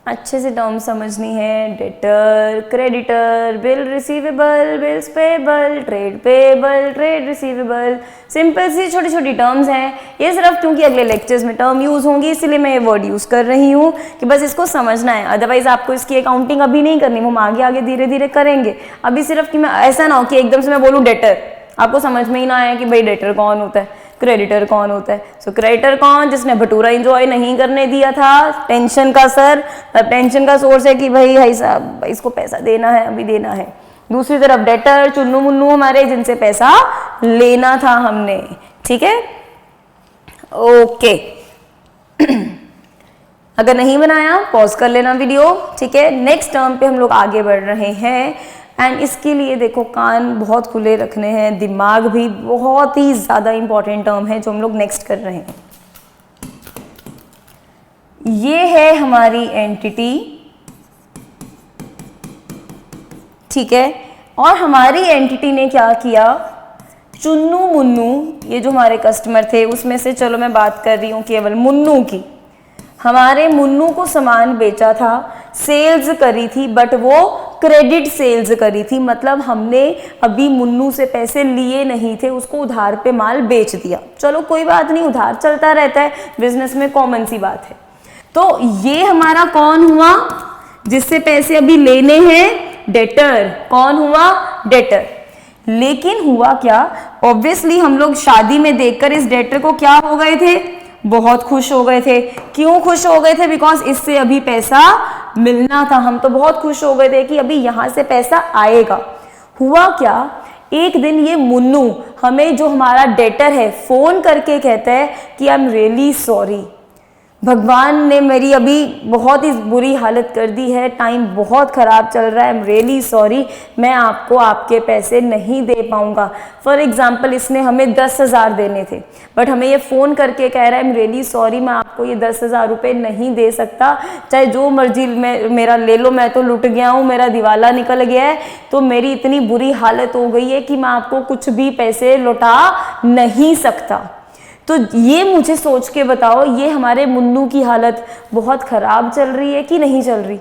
अच्छे से टर्म समझनी है। Debtor, creditor, bill receivable, bills payable, trade payable, trade receivable, simple सी छोटी छोटी टर्म्स हैं। ये सिर्फ क्योंकि अगले लेक्चर्स में टर्म यूज होंगी इसीलिए मैं ये वर्ड यूज कर रही हूँ कि बस इसको समझना है। अदरवाइज आपको इसकी अकाउंटिंग अभी नहीं करनी, हम आगे आगे धीरे धीरे करेंगे। अभी सिर्फ कि मैं ऐसा ना हो कि एकदम से मैं बोलूँ डेटर, आपको समझ में ही ना आया कि भाई डेटर कौन होता है, क्रेडिटर कौन होता है। सो क्रेडिटर कौन? जिसने भटूरा एंजॉय नहीं करने दिया था, टेंशन का सर, टेंशन का सोर्स है कि भाई साहब इसको पैसा देना है, अभी देना है। दूसरी तरफ डेटर, चुन्नू मुन्नू हमारे, जिनसे पैसा लेना था हमने। ठीक है, ओके। अगर नहीं बनाया पॉज कर लेना वीडियो। ठीक है, नेक्स्ट टर्म पे हम लोग आगे बढ़ रहे हैं। एंड इसके लिए देखो कान बहुत खुले रखने हैं, दिमाग भी बहुत ही ज़्यादा इंपॉर्टेंट टर्म है जो हम लोग नेक्स्ट कर रहे हैं। ये है हमारी एंटिटी, ठीक है। और हमारी एंटिटी ने क्या किया, चुन्नू मुन्नू, ये जो हमारे कस्टमर थे उसमें से, चलो मैं बात कर रही हूँ केवल मुन्नू की, हमारे मुन्नू को सामान बेचा था, सेल्स करी थी, बट वो क्रेडिट सेल्स करी थी, मतलब हमने अभी मुन्नू से पैसे लिए नहीं थे, उसको उधार पे माल बेच दिया। चलो कोई बात नहीं, उधार चलता रहता है बिजनेस में, कॉमन सी बात है। तो ये हमारा कौन हुआ जिससे पैसे अभी लेने हैं, डेटर। कौन हुआ, डेटर। लेकिन हुआ क्या, ऑब्वियसली हम लोग शादी में देखकर इस डेटर को क्या हो गए थे, बहुत खुश हो गए थे। क्यों खुश हो गए थे, बिकॉज इससे अभी पैसा मिलना था। हम तो बहुत खुश हो गए थे कि अभी यहां से पैसा आएगा। हुआ क्या, एक दिन ये मुन्नू हमें, जो हमारा डेटर है, फोन करके कहता है कि आई एम रियली सॉरी, भगवान ने मेरी अभी बहुत ही बुरी हालत कर दी है, टाइम बहुत ख़राब चल रहा है, आई एम रियली सॉरी, मैं आपको आपके पैसे नहीं दे पाऊँगा। फॉर एग्जांपल इसने हमें 10,000 देने थे, बट हमें ये फ़ोन करके कह रहा है आई एम रियली सॉरी, मैं आपको ये 10,000 रुपये नहीं दे सकता, चाहे जो मर्जी मेरा ले लो, मैं तो लुट गया हूँ, मेरा दिवाला निकल गया है, तो मेरी इतनी बुरी हालत हो गई है कि मैं आपको कुछ भी पैसे लौटा नहीं सकता। तो ये मुझे सोच के बताओ, ये हमारे मुन्नू की हालत बहुत ख़राब चल रही है कि नहीं चल रही,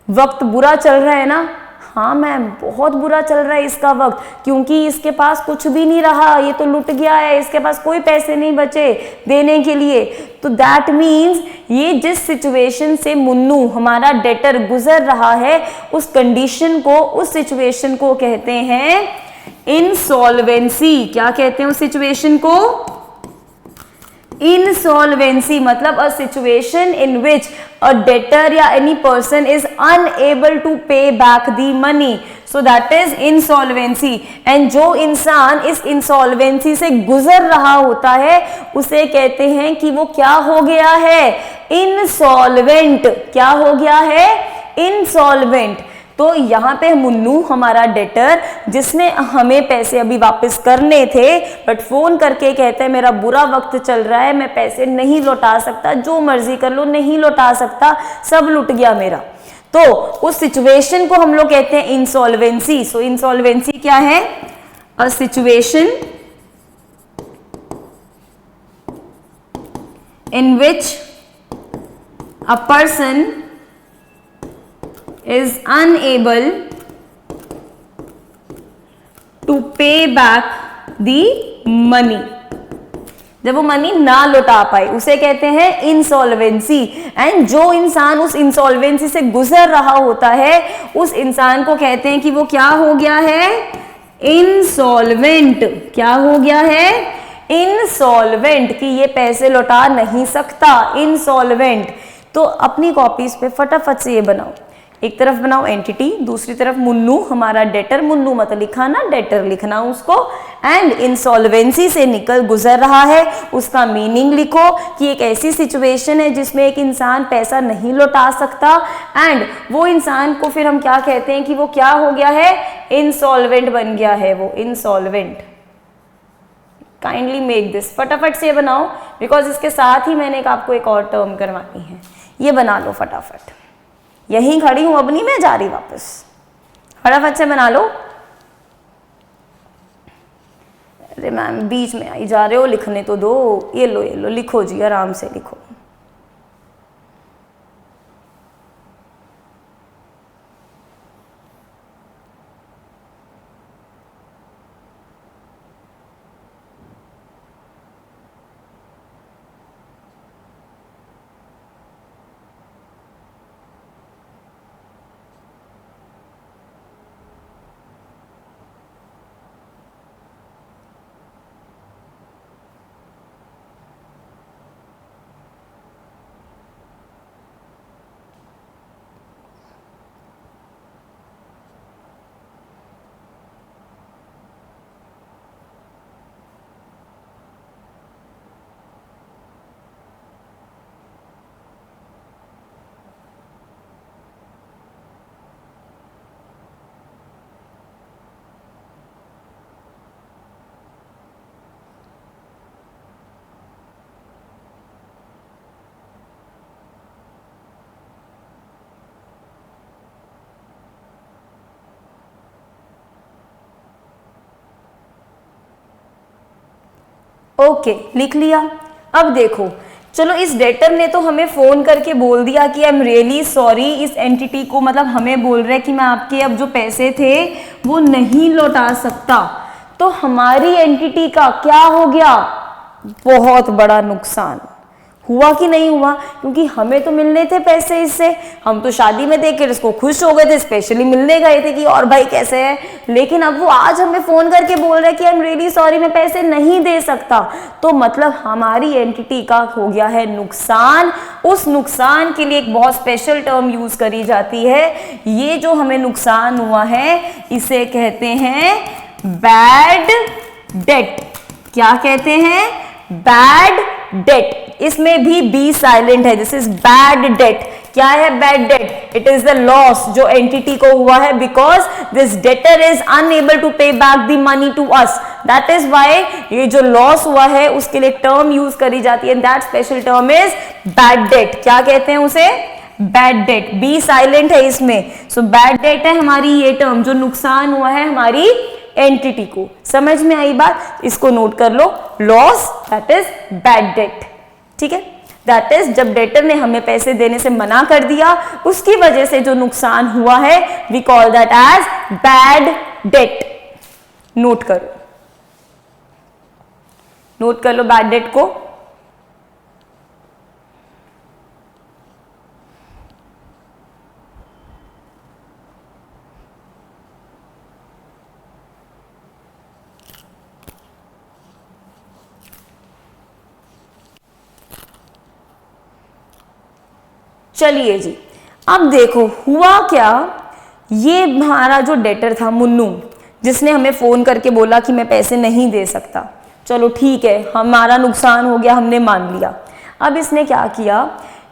वक्त बुरा चल रहा है ना। हाँ मैम, बहुत बुरा चल रहा है इसका वक्त, क्योंकि इसके पास कुछ भी नहीं रहा, ये तो लुट गया है, इसके पास कोई पैसे नहीं बचे देने के लिए। तो दैट मीन्स ये जिस सिचुएशन से मुन्नू हमारा डेटर गुजर रहा है, उस कंडीशन को, उस सिचुएशन को कहते हैं इंसॉल्वेंसी। क्या कहते हैं उस सिचुएशन को, insolvency, मतलब a situation in which a debtor या any person is unable to pay back the money, so that is insolvency। and जो इंसान इस insolvency से गुजर रहा होता है उसे कहते हैं कि वो क्या हो गया है, insolvent। क्या हो गया है, insolvent। तो यहाँ पे मुन्नू हमारा डेटर, जिसने हमें पैसे अभी वापस करने थे, बट फोन करके कहते हैं मेरा बुरा वक्त चल रहा है, मैं पैसे नहीं लौटा सकता, जो मर्जी कर लो नहीं लौटा सकता, सब लुट गया मेरा। तो उस सिचुएशन को हम लोग कहते हैं इंसॉल्वेंसी। सो इंसॉल्वेंसी क्या है, a situation in which a person is unable to pay back the money। जब वो मनी ना लौटा पाए उसे कहते हैं इंसॉल्वेंसी। एंड जो इंसान उस इंसॉल्वेंसी से गुजर रहा होता है उस इंसान को कहते हैं कि वो क्या हो गया है, इंसॉल्वेंट। क्या हो गया है, इंसॉल्वेंट, कि ये पैसे लौटा नहीं सकता, इंसॉल्वेंट। तो अपनी कॉपीज पे फटाफट से ये बनाओ, एक तरफ बनाओ एंटिटी, दूसरी तरफ मुन्नू हमारा डेटर, मुन्नू मत लिखा ना, डेटर लिखना उसको। एंड इंसॉल्वेंसी से निकल गुजर रहा है, उसका मीनिंग लिखो कि एक ऐसी सिचुएशन है जिसमें एक इंसान पैसा नहीं लौटा सकता, एंड वो इंसान को फिर हम क्या कहते हैं कि वो क्या हो गया है, इंसॉल्वेंट बन गया है वो, इंसॉल्वेंट। काइंडली मेक दिस, फटाफट से बनाओ, बिकॉज इसके साथ ही मैंने आपको एक और टर्म करवानी है, ये बना लो फटाफट। यहीं खड़ी हूं, अब नहीं मैं जा रही वापस, फटाफट से बना लो। अरे मैम बीच में आई जा रहे हो, लिखने तो दो। ये लो ये लो, लिखो जी, आराम से लिखो। ओके, लिख लिया। अब देखो, चलो इस डेटर ने तो हमें फोन करके बोल दिया कि आई एम रियली सॉरी, इस एंटिटी को मतलब हमें बोल रहे हैं कि मैं आपके अब जो पैसे थे वो नहीं लौटा सकता। तो हमारी एंटिटी का क्या हो गया? बहुत बड़ा नुकसान हुआ कि नहीं हुआ? क्योंकि हमें तो मिलने थे पैसे इससे, हम तो शादी में देख कर इसको खुश हो गए थे, स्पेशली मिलने गए थे कि और भाई कैसे है। लेकिन अब वो आज हमें फोन करके बोल रहा है कि आई एम रियली सॉरी, मैं पैसे नहीं दे सकता। तो मतलब हमारी एंटिटी का हो गया है नुकसान। उस नुकसान के लिए एक बहुत स्पेशल टर्म यूज करी जाती है। ये जो हमें नुकसान हुआ है इसे कहते हैं बैड डेट। क्या कहते हैं? Bad debt. इसमें भी बी साइलेंट है, दिस इज बैड डेट। क्या है bad debt? It is the loss जो एंटिटी को हुआ है because this debtor is unable to pay back the money to us. That is why ये जो लॉस हुआ है उसके लिए टर्म यूज करी जाती है, that special term is bad debt. क्या कहते हैं उसे? Bad debt. बी साइलेंट है इसमें, सो बैड डेट है हमारी ये टर्म, जो नुकसान हुआ है हमारी एंटिटी को। समझ में आई बात? इसको नोट कर लो, loss that is bad debt. ठीक है, दैट इज जब डेटर ने हमें पैसे देने से मना कर दिया, उसकी वजह से जो नुकसान हुआ है we call that as bad debt. Note करो, नोट कर लो बैड डेट को। चलिए जी, अब देखो हुआ क्या। ये हमारा जो डेटर था मुन्नू, जिसने हमें फोन करके बोला कि मैं पैसे नहीं दे सकता। चलो ठीक है, हमारा नुकसान हो गया, हमने मान लिया। अब इसने क्या किया?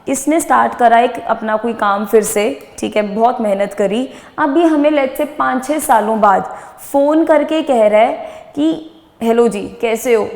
इसने स्टार्ट करा एक अपना कोई काम फिर से। ठीक है, बहुत मेहनत करी। अब ये हमें लेट से 5-6 सालों बाद फोन करके कह रहा है कि हेलो जी, कैसे हो?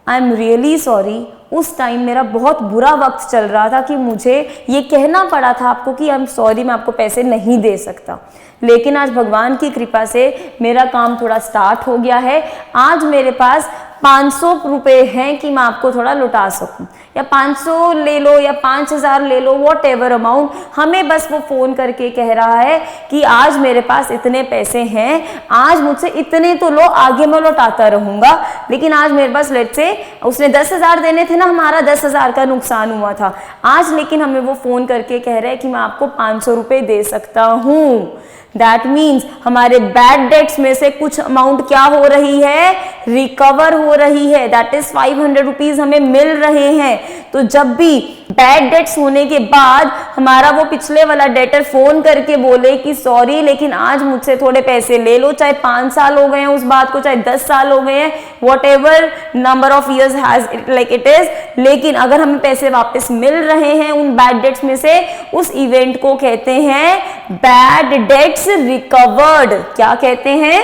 आई एम रियली सॉरी, उस टाइम मेरा बहुत बुरा वक्त चल रहा था कि मुझे ये कहना पड़ा था आपको कि आई एम सॉरी, मैं आपको पैसे नहीं दे सकता। लेकिन आज भगवान की कृपा से मेरा काम थोड़ा स्टार्ट हो गया है। आज मेरे पास 500 रुपये हैं कि मैं आपको थोड़ा लौटा सकूं, या 500 ले लो या 5000 ले लो, वॉट एवर अमाउंट। हमें बस वो फ़ोन करके कह रहा है कि आज मेरे पास इतने पैसे हैं, आज मुझसे इतने तो लो, आगे मैं लौटाता रहूँगा। लेकिन आज मेरे पास लेट से उसने 10,000 देने थे ना, हमारा 10,000 का नुकसान हुआ था आज, लेकिन हमें वो फ़ोन करके कह रहा है कि मैं आपको 500 रुपये दे सकता हूँ। दैट मीन्स हमारे बैड डेट्स में से कुछ अमाउंट क्या हो रही है? रिकवर हो रही है। दैट इज 500 रुपीज हमें मिल रहे हैं। तो जब भी बैड डेट्स होने के बाद हमारा वो पिछले वाला डेटर फोन करके बोले कि सॉरी लेकिन आज मुझसे थोड़े पैसे ले लो, चाहे 5 साल हो गए हैं उस बात को, चाहे 10 साल हो गए हैं, what ever number of years has like it is, लेकिन अगर हमें पैसे वापस मिल रहे हैं उन बैड डेट्स में से, उस इवेंट को कहते हैं बैड डेट्स रिकवर्ड। क्या कहते हैं?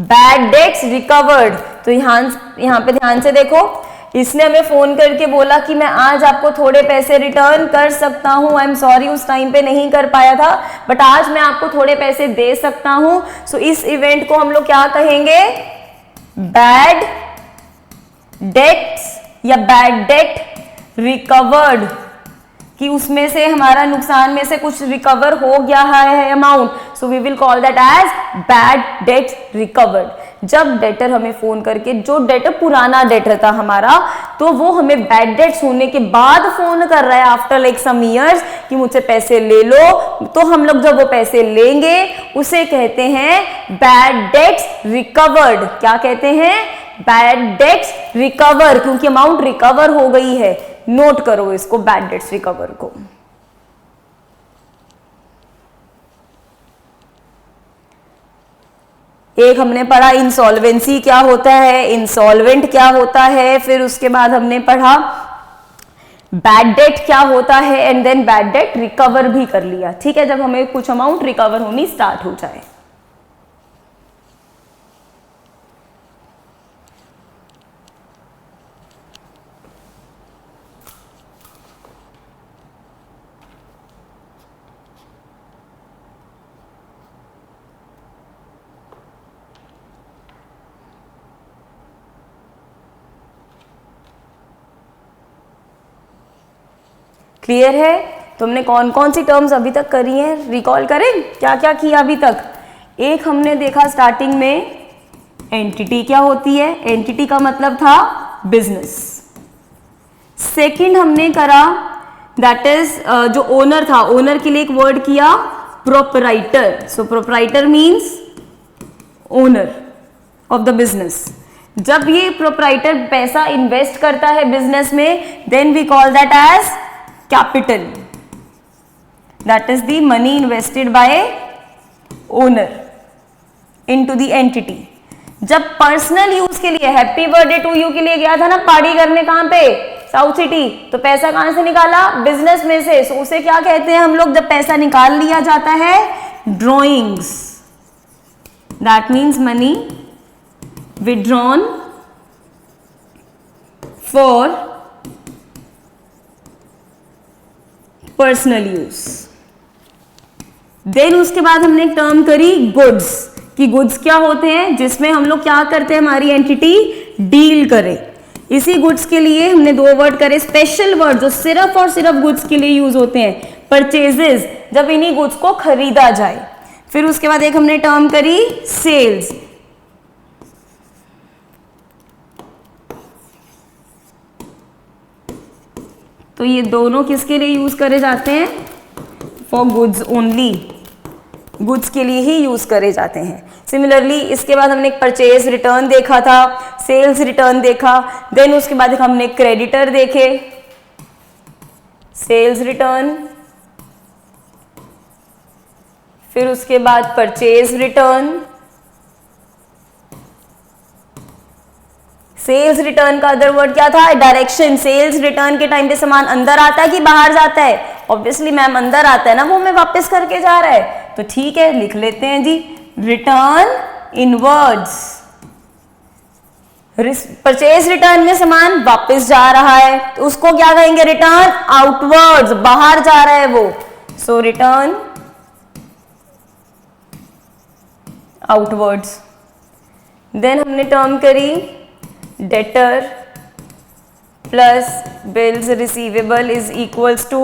Bad debts recovered. तो यहां पे ध्यान से देखो, इसने हमें फोन करके बोला कि मैं आज आपको थोड़े पैसे रिटर्न कर सकता हूं, आई एम सॉरी उस टाइम पे नहीं कर पाया था, बट आज मैं आपको थोड़े पैसे दे सकता हूं। सो इस इवेंट को हम लोग क्या कहेंगे? बैड डेट्स या बैड डेट रिकवर्ड, कि उसमें से हमारा नुकसान में से कुछ रिकवर हो गया है amount, so we will call that as bad debts recovered. जब डेटर हमें फोन करके, जो डेटर पुराना डेटर था हमारा, तो वो हमें बैड डेट्स होने के बाद फोन कर रहा है आफ्टर लाइक सम इयर्स कि मुझसे पैसे ले लो, तो हम लोग जब वो पैसे लेंगे उसे कहते हैं बैड डेट्स रिकवर्ड। क्या कहते हैं? बैड डेट्स रिकवर, क्योंकि अमाउंट रिकवर हो गई है। नोट करो इसको, बैड डेट्स रिकवर को। एक हमने पढ़ा इंसॉल्वेंसी क्या होता है, इंसॉल्वेंट क्या होता है, फिर उसके बाद हमने पढ़ा बैड डेट क्या होता है, and then bad debt recover भी कर लिया। ठीक है, जब हमें कुछ अमाउंट रिकवर होनी स्टार्ट हो जाए। क्लियर है? तो हमने कौन कौन सी टर्म्स अभी तक करी हैं, रिकॉल करें क्या क्या किया अभी तक? एक हमने देखा स्टार्टिंग में एंटिटी क्या होती है, एंटिटी का मतलब था बिजनेस। सेकंड हमने करा दैट इज जो ओनर था, ओनर के लिए एक वर्ड किया proprietor. So proprietor means owner of the business. जब ये प्रोपराइटर पैसा इन्वेस्ट करता है बिजनेस में, then we call that as capital, that is the money invested by owner into the entity. जब पर्सनल यूज के लिए हैप्पी बर्थडे टू यू के लिए गया था ना पार्टी करने, कहां पे, साउथ सिटी, तो पैसा कहां से निकाला, बिजनेस में से। सो उसे क्या कहते हैं हम लोग, जब पैसा निकाल लिया जाता है, drawings, that means money withdrawn for personal use। देन उसके बाद हमने एक टर्म करी गुड्स, कि गुड्स क्या होते हैं, जिसमें हम लोग क्या करते हैं, हमारी एंटिटी डील करे। इसी गुड्स के लिए हमने दो वर्ड करे, स्पेशल वर्ड जो सिर्फ और सिर्फ गुड्स के लिए यूज होते हैं, परचेजेस, जब इन्हीं गुड्स को खरीदा जाए। फिर उसके बाद एक हमने टर्म करी सेल्स, तो ये दोनों किसके लिए यूज करे जाते हैं, फॉर गुड्स ओनली, गुड्स के लिए ही यूज करे जाते हैं। सिमिलरली इसके बाद हमने एक परचेज रिटर्न देखा था, सेल्स रिटर्न देखा, देन उसके बाद हमने क्रेडिटर देखे, सेल्स रिटर्न, फिर उसके बाद परचेज रिटर्न। सेल्स रिटर्न का अदर वर्ड क्या था, डायरेक्शन। सेल्स रिटर्न के टाइम पे सामान अंदर आता है कि बाहर जाता है, ऑब्वियसली मैम अंदर आता है ना, वो हमें वापस करके जा रहा है, तो ठीक है लिख लेते हैं जी, रिटर्न इनवर्ड्स। परचेज रिटर्न में सामान वापस जा रहा है, तो उसको क्या कहेंगे, रिटर्न आउटवर्ड्स, बाहर जा रहा है वो, सो रिटर्न आउटवर्ड्स। देन हमने टर्म करी debtor plus bills receivable is equals to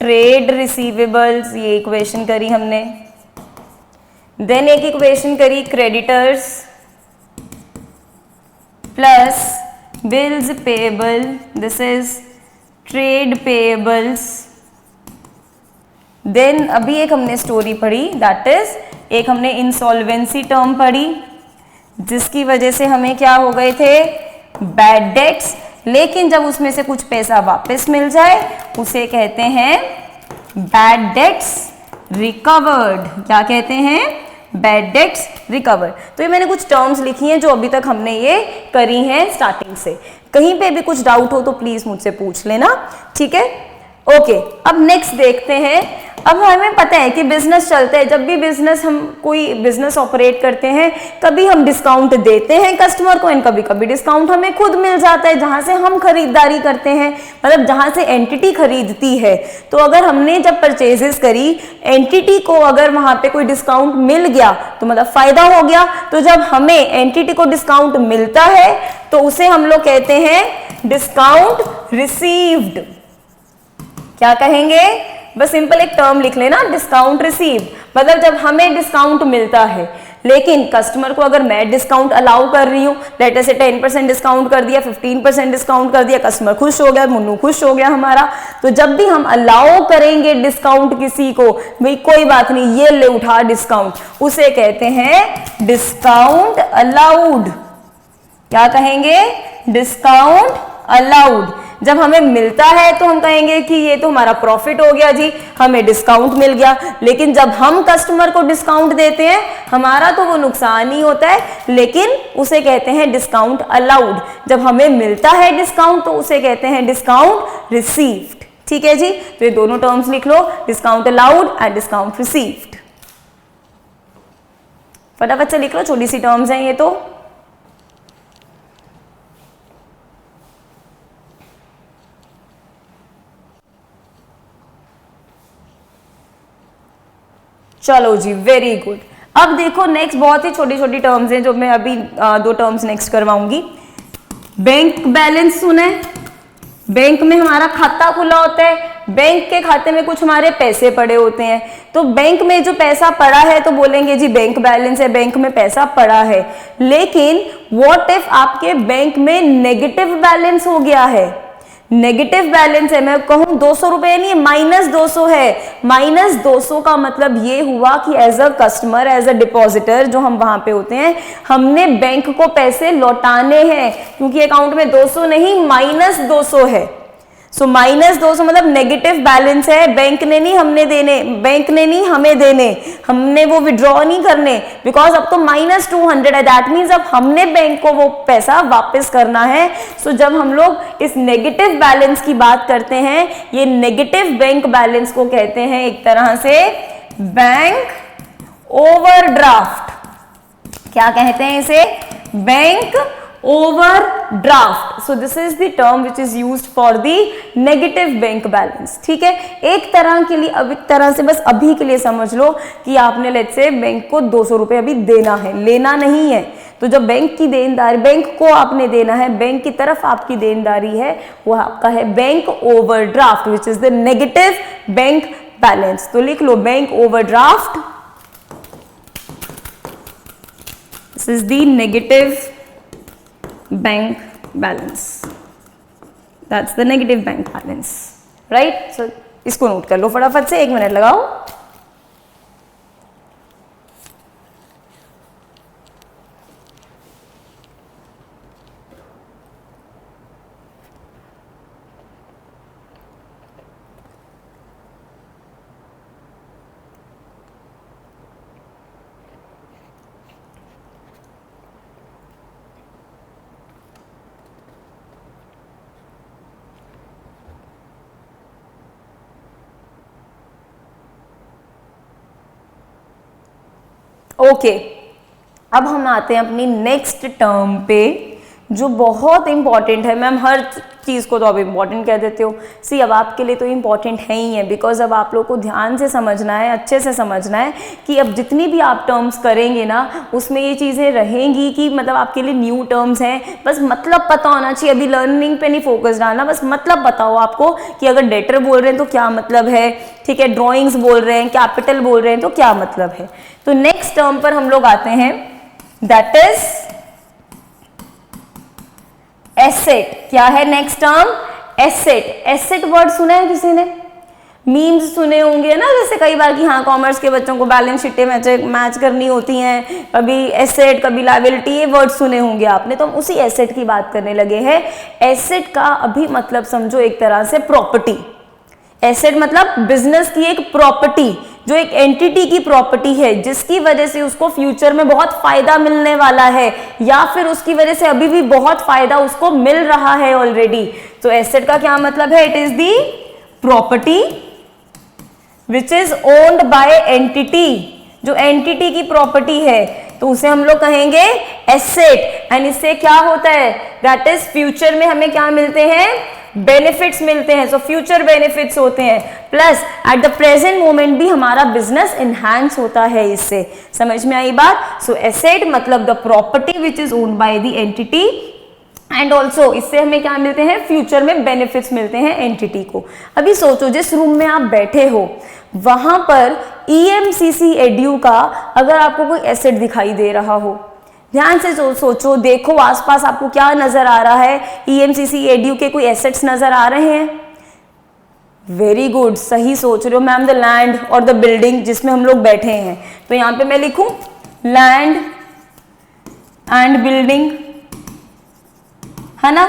trade receivables, ये इक्वेशन करी हमने। देन एक इक्वेशन करी creditors plus bills payable, this is trade payables. देन अभी एक हमने स्टोरी पढ़ी, दैट इज एक हमने इंसॉल्वेंसी टर्म पढ़ी, जिसकी वजह से हमें क्या हो गए थे, बैड डेट्स, लेकिन जब उसमें से कुछ पैसा वापस मिल जाए उसे कहते हैं बैड डेट्स रिकवर्ड। क्या कहते हैं, बैड डेट्स रिकवर्ड। तो ये मैंने कुछ टर्म्स लिखी हैं जो अभी तक हमने ये करी हैं स्टार्टिंग से। कहीं पे भी कुछ डाउट हो तो प्लीज मुझसे पूछ लेना, ठीक है? ओके, अब नेक्स्ट देखते हैं। अब हमें पता है कि बिजनेस चलता है, जब भी बिजनेस हम कोई बिजनेस ऑपरेट करते हैं, कभी हम डिस्काउंट देते हैं कस्टमर को एंड कभी कभी डिस्काउंट हमें खुद मिल जाता है जहां से हम खरीदारी करते हैं, मतलब जहां से एंटिटी खरीदती है। तो अगर हमने जब परचेजेस करी, एंटिटी को अगर वहां पे कोई डिस्काउंट मिल गया तो मतलब फायदा हो गया। तो जब हमें एंटिटी को डिस्काउंट मिलता है तो उसे हम लोग कहते हैं डिस्काउंट रिसीव्ड। क्या कहेंगे, बस सिंपल एक टर्म लिख लेना, डिस्काउंट रिसीव, मतलब जब हमें डिस्काउंट मिलता है, लेकिन कस्टमर को अगर मैं डिस्काउंट अलाउ कर रही हूँ, लेट अस से 10% डिस्काउंट कर दिया, 15% डिस्काउंट कर दिया, कस्टमर खुश हो गया, मुन्नू खुश हो गया हमारा। तो जब भी हम अलाउ करेंगे डिस्काउंट किसी को, भाई कोई बात नहीं ये ले उठा डिस्काउंट, उसे कहते हैं डिस्काउंट अलाउड। क्या कहेंगे, डिस्काउंट अलाउड। जब हमें मिलता है तो हम कहेंगे कि ये तो हमारा प्रॉफिट हो गया जी, हमें डिस्काउंट मिल गया। लेकिन जब हम कस्टमर को डिस्काउंट देते हैं, हमारा तो वो नुकसान ही होता है, लेकिन उसे कहते हैं डिस्काउंट अलाउड। जब हमें मिलता है डिस्काउंट तो उसे कहते हैं डिस्काउंट रिसीव्ड। ठीक है जी, तो ये दोनों टर्म्स लिख लो, discount allowed and discount received. फटाफट से लिख लो, छोटी सी टर्म्स हैं ये तो। चलो जी, वेरी गुड। अब देखो नेक्स्ट बहुत ही छोटी छोटी टर्म्स हैं जो मैं अभी दो टर्म्स नेक्स्ट करवाऊंगी। बैंक बैलेंस सुना है, बैंक में हमारा खाता खुला होता है, बैंक के खाते में कुछ हमारे पैसे पड़े होते हैं, तो बैंक में जो पैसा पड़ा है तो बोलेंगे जी बैंक बैलेंस है, बैंक में पैसा पड़ा है। लेकिन व्हाट इफ आपके बैंक में नेगेटिव बैलेंस हो गया है, नेगेटिव बैलेंस है, मैं कहूं 200 रुपए नहीं, -200 है। -200 का मतलब ये हुआ कि as a customer, as a depositor जो हम वहां पे होते हैं, हमने बैंक को पैसे लौटाने हैं, क्योंकि अकाउंट में 200 नहीं -200 है। सो -200 मतलब नेगेटिव बैलेंस है, बैंक ने नहीं हमने देने, बैंक ने नहीं हमें देने, हमने वो विड्रॉ नहीं करने, बिकॉज अब तो -200 है। दैट मीन्स अब हमने बैंक को वो पैसा वापस करना है। सो जब हम लोग इस नेगेटिव बैलेंस की बात करते हैं, ये नेगेटिव बैंक बैलेंस को कहते हैं एक तरह से बैंक ओवरड्राफ्ट। क्या कहते हैं इसे? Bank overdraft. So this is the term which is used for the negative bank balance. ठीक है, एक तरह के लिए, अब एक तरह से बस अभी के लिए समझ लो कि आपने लेट्स से बैंक को 200 रुपए अभी देना है, लेना नहीं है। तो जब बैंक की देनदारी, बैंक को आपने देना है, बैंक की तरफ आपकी देनदारी है, वो आपका है bank overdraft, which is the negative bank balance. तो लिख लो bank overdraft, this is the negative bank balance, that's the negative bank balance, right? So इसको नोट कर लो फटाफट से, 1 मिनट लगाओ। ओके, अब हम आते हैं अपनी नेक्स्ट टर्म पे, जो बहुत इंपॉर्टेंट है। मैम हर चीज़ को तो अब इम्पॉर्टेंट कह देते हो। सी, अब आपके लिए तो इम्पॉर्टेंट है ही है, बिकॉज अब आप लोग को ध्यान से समझना है, अच्छे से समझना है कि अब जितनी भी आप टर्म्स करेंगे ना, उसमें ये चीज़ें रहेंगी कि मतलब आपके लिए न्यू टर्म्स हैं, बस मतलब पता होना चाहिए। अभी लर्निंग पे नहीं फोकस डालना, बस मतलब बताओ आपको कि अगर डेटर बोल रहे हैं तो क्या मतलब है, ठीक है, ड्रॉइंग्स बोल रहे हैं, कैपिटल बोल रहे हैं तो क्या मतलब है। तो नेक्स्ट टर्म पर हम लोग आते हैं, दैट इज एसेट। क्या है next term? Asset. Asset word सुना है किसी ने? मीम्स सुने होंगे ना, जैसे कई बार कि हाँ कॉमर्स के बच्चों को बैलेंस शीटें मैच करनी होती हैं, कभी एसेट कभी लायबिलिटी, ये वर्ड सुने होंगे आपने। तो हम उसी एसेट की बात करने लगे हैं। एसेट का अभी मतलब समझो एक तरह से प्रॉपर्टी। एसेट मतलब बिजनेस की एक प्रॉपर्टी, जो एक एंटिटी की प्रॉपर्टी है, जिसकी वजह से उसको फ्यूचर में बहुत फायदा मिलने वाला है, या फिर उसकी वजह से अभी भी बहुत फायदा उसको मिल रहा है ऑलरेडी। तो एसेट का क्या मतलब है? It is the property which is owned by entity, जो एंटिटी की प्रॉपर्टी है तो उसे हम लोग कहेंगे एसेट। एंड इससे क्या होता है? दैट इज फ्यूचर में हमें क्या मिलते हैं? बेनिफिट्स मिलते हैं। सो फ्यूचर बेनिफिट्स होते हैं, plus at the present moment भी हमारा बिजनेस इनहैंस होता है इससे। समझ में आई बात? सो एसेट मतलब the property which is owned by the entity, and also इससे हमें क्या मिलते हैं? फ्यूचर में बेनिफिट्स मिलते हैं एंटिटी को। अभी सोचो, जिस रूम में आप बैठे हो वहां पर EMCC एड्यू का अगर आपको कोई एसेट दिखाई दे रहा हो, ध्यान से सोचो, देखो आसपास आपको क्या नजर आ रहा है? EMCC एड्यू के कोई एसेट्स नजर आ रहे हैं? वेरी गुड, सही सोच रहे हो मैम। द लैंड और द बिल्डिंग जिसमें हम लोग बैठे हैं, तो यहां पे मैं लिखूं लैंड एंड बिल्डिंग, है ना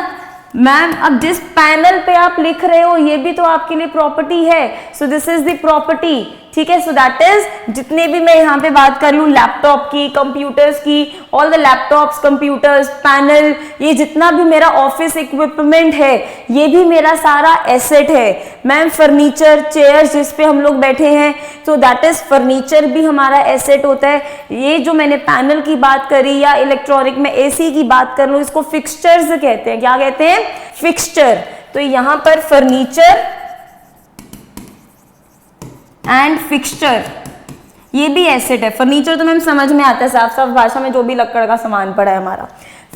मैम? अब जिस पैनल पे आप लिख रहे हो ये भी तो आपके लिए प्रॉपर्टी है। So this is the property, ठीक है। सो दैट इज, जितने भी मैं यहाँ पे बात कर लूँ लैपटॉप की, कंप्यूटर्स की, all the laptops, computers, panel, ये जितना भी मेरा ऑफिस इक्विपमेंट है ये भी मेरा सारा एसेट है। मैम फर्नीचर, चेयर्स जिस पे हम लोग बैठे हैं, तो दैट इज फर्नीचर भी हमारा एसेट होता है। ये जो मैंने पैनल की बात करी या इलेक्ट्रॉनिक में AC की बात कर लूँ, इसको फिक्सचर्स कहते हैं। क्या कहते हैं? फिक्सचर। तो यहाँ पर फर्नीचर एंड फिक्सचर ये भी एसेट है। फर्नीचर तो मैम समझ में आता है, साफ साफ भाषा में जो भी लक्कड़ का सामान पड़ा है हमारा।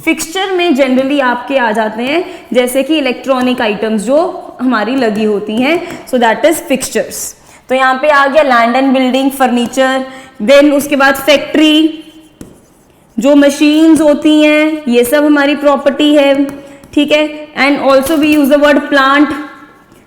फिक्सचर में जनरली आपके आ जाते हैं जैसे कि इलेक्ट्रॉनिक आइटम्स, जो हमारी लगी होती हैं, सो दैट इज फिक्सचर्स। तो यहाँ पे आ गया land and building, furniture, then उसके बाद फैक्ट्री, जो मशीन्स होती हैं ये सब हमारी प्रॉपर्टी है, ठीक है। And also we use the word plant,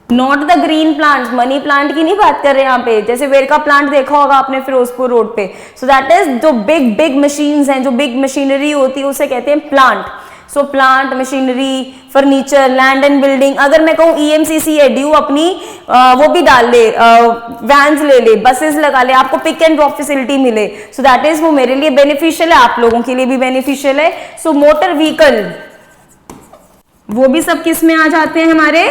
not the green plant, money plant की नहीं बात कर रहे हैं यहाँ पे, जैसे वेरका प्लांट देखा होगा आपने फिरोजपुर रोड पे। सो दैट इज जो बिग बिग मशीन्स हैं, जो बिग मशीनरी होती है उसे कहते हैं plant. So plant, machinery, furniture, land and building. अगर मैं कहूँ EMCC एडीयू अपनी वो भी डाल ले, वैन्स ले ले, बसेस लगा ले, आपको पिक एंड ड्रॉप फैसिलिटी मिले, सो दैट इज वो मेरे लिए बेनिफिशियल है, आप लोगों के लिए भी बेनिफिशियल है। सो मोटर व्हीकल, वो भी सब किस में आ जाते हैं हमारे,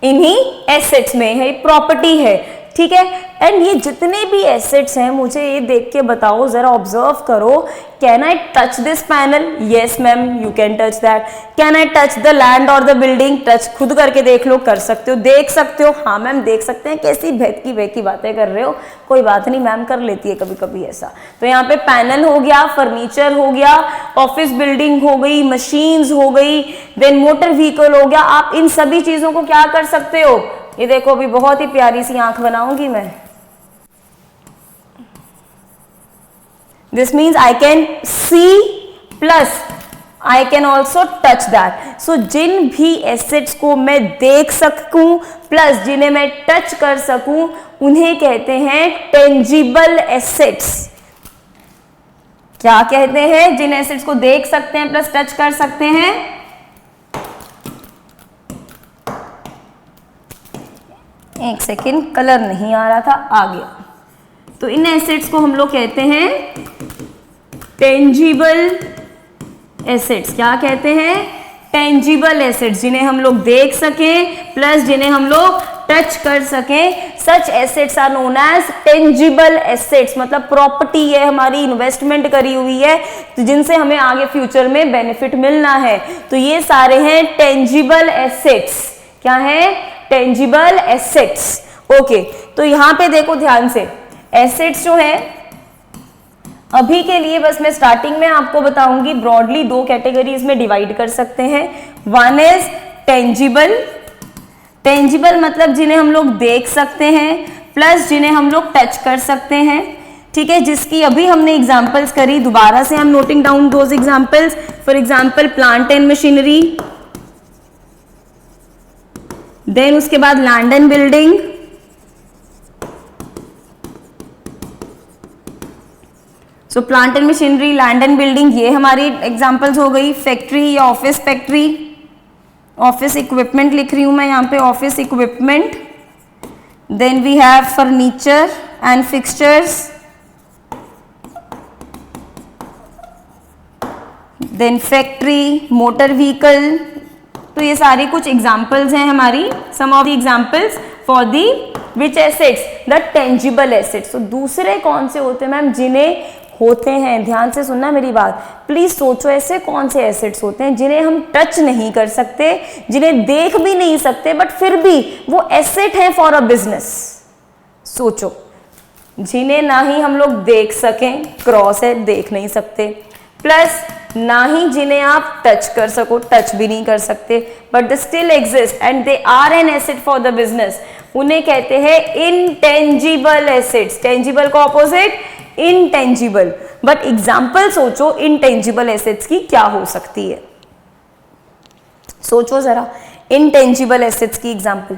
इन्हीं एसेट्स में है, प्रॉपर्टी है, ठीक है। एंड ये जितने भी एसेट्स हैं, मुझे ये देख के बताओ, जरा ऑब्जर्व करो, can I touch this panel? Yes ma'am, you can touch that. Can I touch the land और द बिल्डिंग? टच खुद करके देख लो, कर सकते हो, देख सकते हो। हाँ मैम देख सकते हैं, कैसी बहकी बातें कर रहे हो, कोई बात नहीं, मैम कर लेती है कभी कभी ऐसा। तो यहाँ पे पैनल हो गया, फर्नीचर हो गया, ऑफिस बिल्डिंग हो गई, मशीन्स हो गई, देन मोटर व्हीकल हो गया। आप इन सभी चीजों को क्या कर सकते हो, ये देखो अभी बहुत ही प्यारी सी आंख बनाऊंगी मैं। This means I can see plus I can also touch that. So जिन भी assets को मैं देख सकूं प्लस जिन्हें मैं टच कर सकूं उन्हें कहते हैं tangible assets। क्या कहते हैं? जिन assets को देख सकते हैं प्लस टच कर सकते हैं, एक सेकेंड कलर नहीं आ रहा था, आ गया। तो इन एसेट्स को हम लोग कहते हैं टेंजिबल एसेट्स। क्या कहते हैं? टेंजिबल एसेट्स, जिन्हें हम लोग देख सकें प्लस जिन्हें हम लोग टच कर सकें। Such assets are known as tangible assets, मतलब प्रॉपर्टी है हमारी, इन्वेस्टमेंट करी हुई है, तो जिनसे हमें आगे फ्यूचर में बेनिफिट मिलना है। तो ये सारे हैं टेंजिबल एसेट्स। क्या है? Tangible assets. ओके, तो यहां पे देखो ध्यान से, एसेट्स जो है अभी के लिए बस मैं स्टार्टिंग में आपको बताऊंगी, ब्रॉडली दो कैटेगरीज में डिवाइड कर सकते हैं। वन इज टेंजिबल, टेंजिबल मतलब जिन्हें हम लोग देख सकते हैं प्लस जिन्हें हम लोग टच कर सकते हैं, ठीक है, जिसकी अभी हमने एग्जांपल्स करी। दोबारा से हम noting down those examples. For example plant and machinery, then उसके बाद land and building, so plant and machinery, land and building, ये हमारी एग्जांपल्स हो गई। फैक्ट्री या ऑफिस फैक्ट्री, ऑफिस इक्विपमेंट लिख रही हूं मैं यहाँ पे, office equipment. Then we have furniture and fixtures, then factory, motor vehicle. तो ये सारी कुछ एग्जांपल्स हैं हमारी, some of the examples for the which assets, the tangible assets. तो दूसरे कौन से होते हैं मैम? जिन्हें होते हैं, ध्यान से सुनना मेरी बात, प्लीज सोचो ऐसे कौन से एसेट्स होते हैं जिन्हें हम टच नहीं कर सकते, जिन्हें देख भी नहीं सकते, बट फिर भी वो एसेट है फॉर अ बिजनेस। सोचो, जिन्हें ना ही हम लोग देख सकें, क्रॉस है, देख नहीं सकते, प्लस ना ही जिन्हें आप टच कर सको, टच भी नहीं कर सकते, but they still exist and they are an asset for the business. उन्हें कहते हैं इनटेंजिबल एसेट्स। टेंजिबल का ऑपोजिट इनटेंजिबल। बट एग्जाम्पल सोचो इनटेंजिबल एसेट्स की क्या हो सकती है, सोचो जरा इनटेंजिबल एसेट्स की एग्जाम्पल।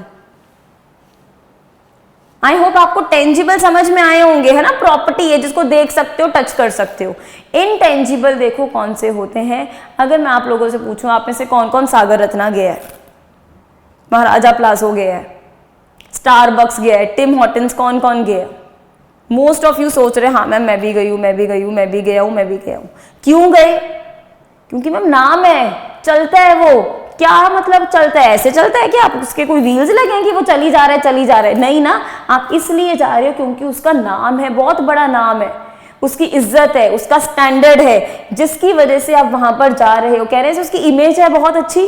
आई होप आपको टेंजिबल समझ में आए होंगे, है ना, प्रॉपर्टी है जिसको देख सकते हो, टच कर सकते हो। इनटेंजिबल देखो कौन से होते हैं। अगर मैं आप लोगों से पूछूं, आप में से कौन कौन सागर रत्ना गया है, महाराजा प्लाजो गया है, स्टारबक्स गया है, टिम हॉर्टन्स, कौन कौन गया? मोस्ट ऑफ यू सोच रहे हाँ मैम मैं भी गई हूँ, मैं भी गई हूँ, मैं भी गया हूँ, मैं भी गया हूँ। क्यों गए? क्योंकि मैम नाम है, चलता है वो। क्या मतलब चलता है? ऐसे चलता है कि आप उसके कोई व्हील्स लगे हैं कि वो चली जा रहा है, चली जा रहा है? नहीं ना, आप इसलिए जा रहे हो क्योंकि उसका नाम है, बहुत बड़ा नाम है, उसकी इज्जत है, उसका स्टैंडर्ड है, जिसकी वजह से आप वहां पर जा रहे हो। कह रहे हैं उसकी इमेज है बहुत अच्छी,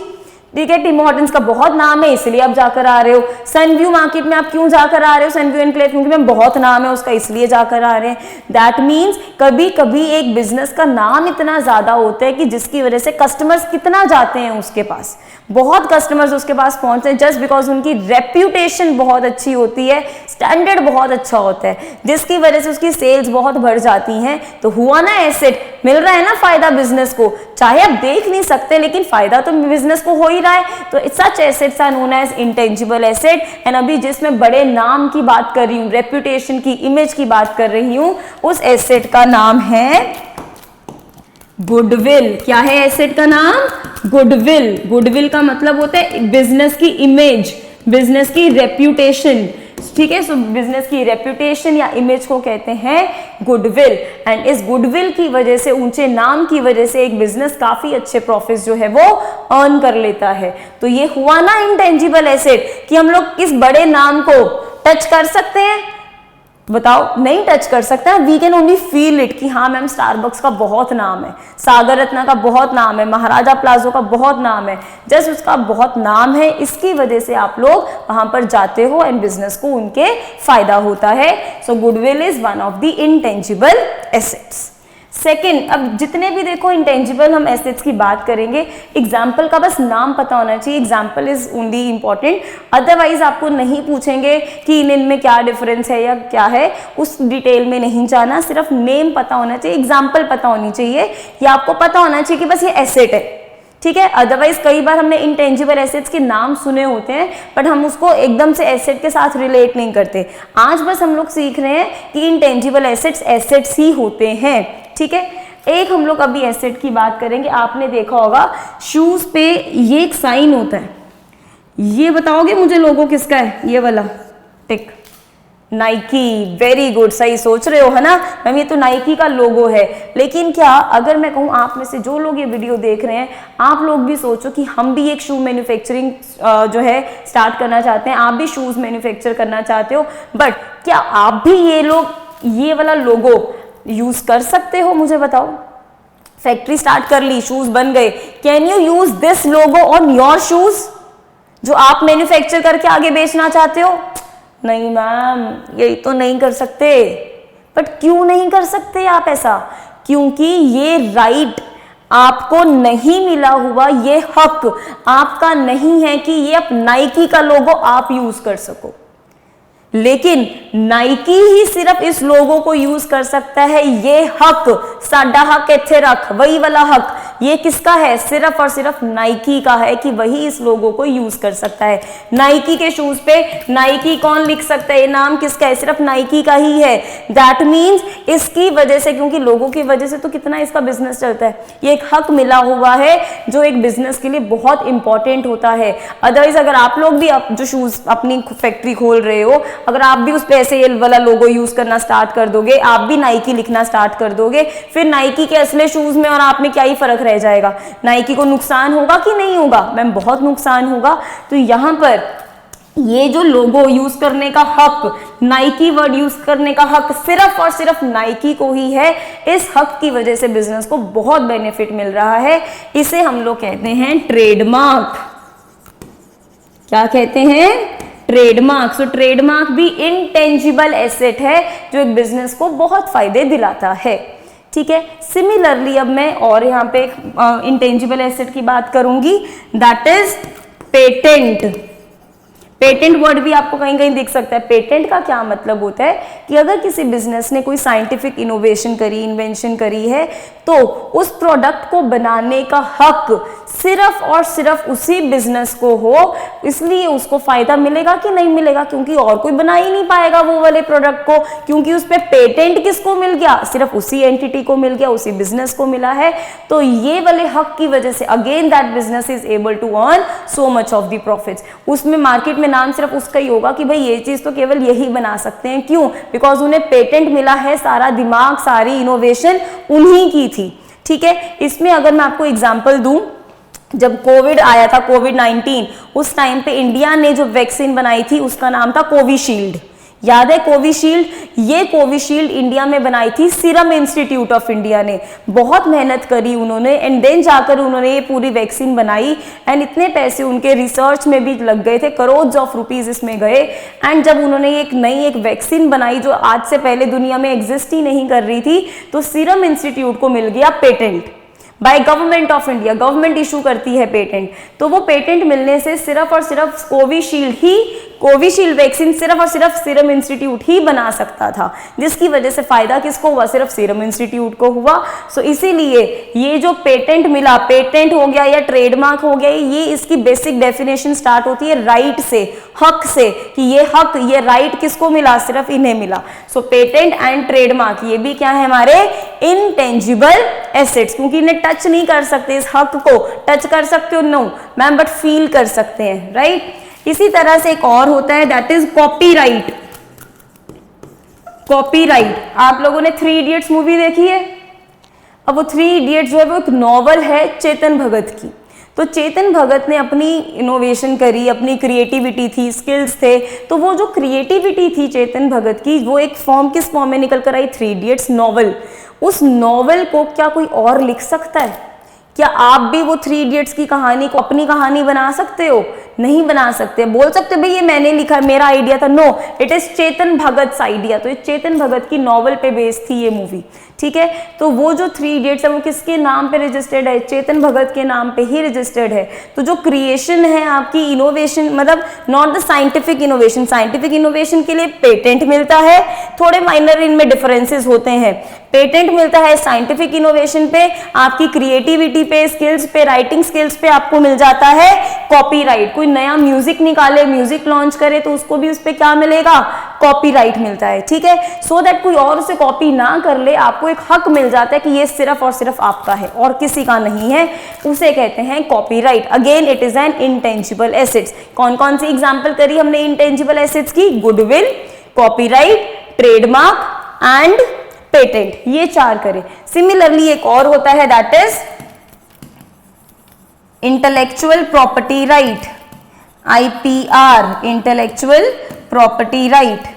ठीक है, टिम हॉर्टन्स का बहुत नाम है इसलिए आप जाकर आ रहे हो। सनव्यू मार्केट में आप क्यों जाकर आ रहे हो? सनव्यू एनक्लेव क्योंकि में बहुत नाम है उसका इसलिए जाकर आ रहे हैं। दैट मीन्स कभी कभी एक बिजनेस का नाम इतना ज्यादा होता है कि जिसकी वजह से कस्टमर्स कितना जाते हैं उसके पास, बहुत कस्टमर्स उसके पास पहुंचते हैं जस्ट बिकॉज उनकी रेप्यूटेशन बहुत अच्छी होती है, स्टैंडर्ड बहुत अच्छा होता है, जिसकी वजह से उसकी सेल्स बहुत बढ़ जाती हैं। तो हुआ ना एसेट, मिल रहा है ना फायदा बिजनेस को, चाहे आप देख नहीं सकते लेकिन फायदा तो बिजनेस को हो ही रहा है। तो such assets are known as intangible asset. And अभी जिसमें बड़े नाम की बात कर रही हूँ, रेप्यूटेशन की, इमेज की बात कर रही हूँ, उस एसेट का नाम है गुडविल। क्या है एसेट का नाम? गुडविल। गुडविल का मतलब होता है बिजनेस की इमेज, बिजनेस की रेप्यूटेशन। ठीक है, सो बिजनेस की रेप्यूटेशन या इमेज को कहते हैं गुडविल। एंड इस गुडविल की वजह से, ऊंचे नाम की वजह से एक बिजनेस काफी अच्छे प्रॉफिट जो है वो अर्न कर लेता है। तो ये हुआ ना इंटेंजिबल एसेट कि हम लोग किस बड़े नाम को टच कर सकते हैं? बताओ, नहीं टच कर सकते हैं। We can only feel it कि हाँ मैम स्टारबक्स का बहुत नाम है, सागर रत्ना का बहुत नाम है, महाराजा प्लाजो का बहुत नाम है, जस्ट उसका बहुत नाम है, इसकी वजह से आप लोग वहां पर जाते हो एंड बिजनेस को उनके फायदा होता है। So goodwill is one of the intangible assets. Second, अब जितने भी देखो इंटेंजिबल हम एसेट्स की बात करेंगे, एग्जाम्पल का बस नाम पता होना चाहिए, example is only important. Otherwise आपको नहीं पूछेंगे कि इनमें क्या डिफरेंस है या क्या है, उस डिटेल में नहीं जाना, सिर्फ नेम पता होना चाहिए, एग्जाम्पल पता होनी चाहिए, या आपको पता होना चाहिए कि बस ये एसेट है। ठीक है, अदरवाइज कई बार हमने इंटेंजिबल एसेट्स के नाम सुने होते हैं बट हम उसको एकदम से एसेट के साथ रिलेट नहीं करते। आज बस हम लोग सीख रहे हैं कि इंटेंजिबल एसेट्स एसेट्स ही होते हैं। ठीक है, एक हम लोग अभी एसेट की बात करेंगे। आपने देखा होगा शूज पे ये एक साइन होता है, ये बताओगे मुझे लोगो किसका है? ये वाला टिक, नाइकी। वेरी गुड, सही सोच रहे हो है ना मैम, ये तो नाइकी का लोगो है। लेकिन क्या अगर मैं कहूँ आप में से जो लोग ये वीडियो देख रहे हैं, आप लोग भी सोचो कि हम भी एक शू मैन्युफैक्चरिंग जो है स्टार्ट करना चाहते हैं, आप भी शूज मैन्युफैक्चर करना चाहते हो, बट क्या आप भी ये वाला लोगो यूज कर सकते हो? मुझे बताओ, फैक्ट्री स्टार्ट कर ली, शूज बन गए, can you use this logo on your shoes जो आप मैन्युफैक्चर करके आगे बेचना चाहते हो? नहीं मैम, यही तो नहीं कर सकते। बट क्यों नहीं कर सकते आप ऐसा? क्योंकि ये राइट आपको नहीं मिला हुआ, ये हक आपका नहीं है कि ये आप नाइकी का लोगो आप यूज कर सको। लेकिन नाइकी ही सिर्फ इस लोगो को यूज कर सकता है। ये हक, साडा हक इत्थे रख, वही वाला हक, ये किसका है? सिर्फ और सिर्फ नाइकी का है कि वही इस लोगो को यूज कर सकता है। नाइकी के शूज पे नाइकी कौन लिख सकता है? ये नाम किसका है? सिर्फ नाइकी का ही है। दैट मीन्स इसकी वजह से, क्योंकि लोगों की वजह से तो कितना इसका बिजनेस चलता है, ये एक हक मिला हुआ है जो एक बिजनेस के लिए बहुत इंपॉर्टेंट होता है। अदरवाइज अगर आप लोग भी जो शूज अपनी फैक्ट्री खोल रहे हो, अगर आप भी उस पे ऐसे ये वाला लोगो यूज करना स्टार्ट कर दोगे, आप भी नाइकी लिखना स्टार्ट कर दोगे, फिर नाइकी के असली शूज में और आप में क्या ही फर्क रह जाएगा? नाइकी को नुकसान होगा कि नहीं होगा? मैम बहुत नुकसान होगा। तो यहां पर ये जो लोगो यूज करने का हक, नाइकी वर्ड यूज करने का हक सिर्फ और सिर्फ नाइकी को ही है। इस हक की वजह से बिजनेस को बहुत बेनिफिट मिल रहा है। इसे हम लोग कहते हैं ट्रेडमार्क। क्या कहते हैं? ट्रेडमार्क। सो ट्रेडमार्क भी इंटेंजिबल एसेट है जो एक बिजनेस को बहुत फायदे दिलाता है। ठीक है, सिमिलरली अब मैं और यहाँ पे इंटेंजिबल एसेट की बात करूंगी, that is patent. Patent word भी आपको कहीं कहीं दिख सकता है। पेटेंट का क्या मतलब होता है कि अगर किसी बिजनेस ने कोई साइंटिफिक इनोवेशन करी, इन्वेंशन करी है, तो उस प्रोडक्ट को बनाने का हक सिर्फ और सिर्फ उसी बिजनेस को हो, इसलिए उसको फायदा मिलेगा कि नहीं मिलेगा? क्योंकि और कोई बना ही नहीं पाएगा वो वाले प्रोडक्ट को, क्योंकि उस पे पेटेंट किसको मिल गया? सिर्फ उसी एंटिटी को मिल गया, उसी बिजनेस को मिला है। तो ये वाले हक की वजह से again that business is able to earn so much of the profits. उसमें मार्केट में नाम सिर्फ उसका ही होगा कि भाई ये चीज तो केवल यही बना सकते हैं। क्यों? बिकॉज उन्हें पेटेंट मिला है, सारा दिमाग, सारी इनोवेशन उन्हीं की थी। ठीक है, इसमें अगर मैं आपको एग्जांपल दूं, जब कोविड आया था, कोविड-19, उस टाइम पे इंडिया ने जो वैक्सीन बनाई थी उसका नाम था कोविशील्ड। याद है कोविशील्ड? ये कोविशील्ड इंडिया में बनाई थी सीरम इंस्टीट्यूट ऑफ इंडिया ने, बहुत मेहनत करी उन्होंने एंड देन जाकर उन्होंने ये पूरी वैक्सीन बनाई एंड इतने पैसे उनके रिसर्च में भी लग गए थे, करोड़ ऑफ रुपीज इसमें गए एंड जब उन्होंने एक नई एक वैक्सीन बनाई जो आज से पहले दुनिया में एग्जिस्ट ही नहीं कर रही थी, तो सीरम इंस्टीट्यूट को मिल गया patent by government of India, government issue करती है पेटेंट। तो वो पेटेंट मिलने से सिर्फ और सिर्फ कोविशील्ड वैक्सीन सिर्फ और सिर्फ सीरम इंस्टीट्यूट ही बना सकता था, जिसकी वजह से फायदा किसको हुआ? सिर्फ सीरम इंस्टीट्यूट को हुआ। सो इसीलिए ये जो पेटेंट मिला, पेटेंट हो गया या ट्रेडमार्क हो गया, ये इसकी बेसिक डेफिनेशन स्टार्ट होती है राइट से, हक से, कि ये हक, ये राइट किसको मिला? सिर्फ इन्हें मिला। सो पेटेंट एंड ट्रेडमार्क ये भी क्या है हमारे? इनटेंजिबल एसेट्स, क्योंकि इन्हें टच नहीं कर सकते, इस हक को टच कर सकते हो? नो मैम, बट फील कर सकते हैं, राइट? इसी तरह से एक और होता है दैट इज कॉपीराइट। कॉपीराइट, आप लोगों ने 3 इडियट्स मूवी देखी है? अब वो 3 इडियट्स जो है वो एक नॉवल है चेतन भगत की। तो चेतन भगत ने अपनी इनोवेशन करी, अपनी क्रिएटिविटी थी, स्किल्स थे, तो वो जो क्रिएटिविटी थी चेतन भगत की, वो एक किस फॉर्म में निकल कर आई? 3 इडियट्स नॉवल। उस नॉवल को क्या कोई और लिख सकता है? क्या आप भी वो 3 इडियट्स की कहानी को अपनी कहानी बना सकते हो? नहीं बना सकते। बोल सकते भाई ये मैंने लिखा, मेरा आइडिया था, no, it is Chetan Bhagat idea. तो ये चेतन भगत की नॉवल पे बेस्ड थी ये मूवी, ठीक है? तो वो जो 3 इडियट्स है वो किसके नाम पे रजिस्टर्ड है? चेतन भगत के नाम पे ही रजिस्टर्ड है। तो जो क्रिएशन है आपकी, इनोवेशन, मतलब not the scientific innovation, scientific innovation के लिए पेटेंट मिलता है, थोड़े माइनर इनमें डिफरेंसेस होते हैं। पेटेंट मिलता है साइंटिफिक इनोवेशन पे, आपकी क्रिएटिविटी पे, स्किल्स पे, राइटिंग स्किल्स पे आपको मिल जाता है कॉपीराइट। कोई नया म्यूजिक निकाले, म्यूजिक लॉन्च करे, तो उसको भी उस पे क्या मिलेगा? कॉपीराइट मिलता है, ठीक है? सो दैट कोई और उसे कॉपी ना कर ले, आपको एक हक मिल जाता है कि ये सिर्फ और सिर्फ आपका है और किसी का नहीं है, उसे कहते हैं copyright. Again it is an intangible assets. कौन कौन सी एग्जांपल करी हमने इंटेंजिबल एसेट्स की? Goodwill, copyright, trademark and patent, ये 4 करे। सिमिलरली एक और होता है that is intellectual property right, IPR, intellectual property right.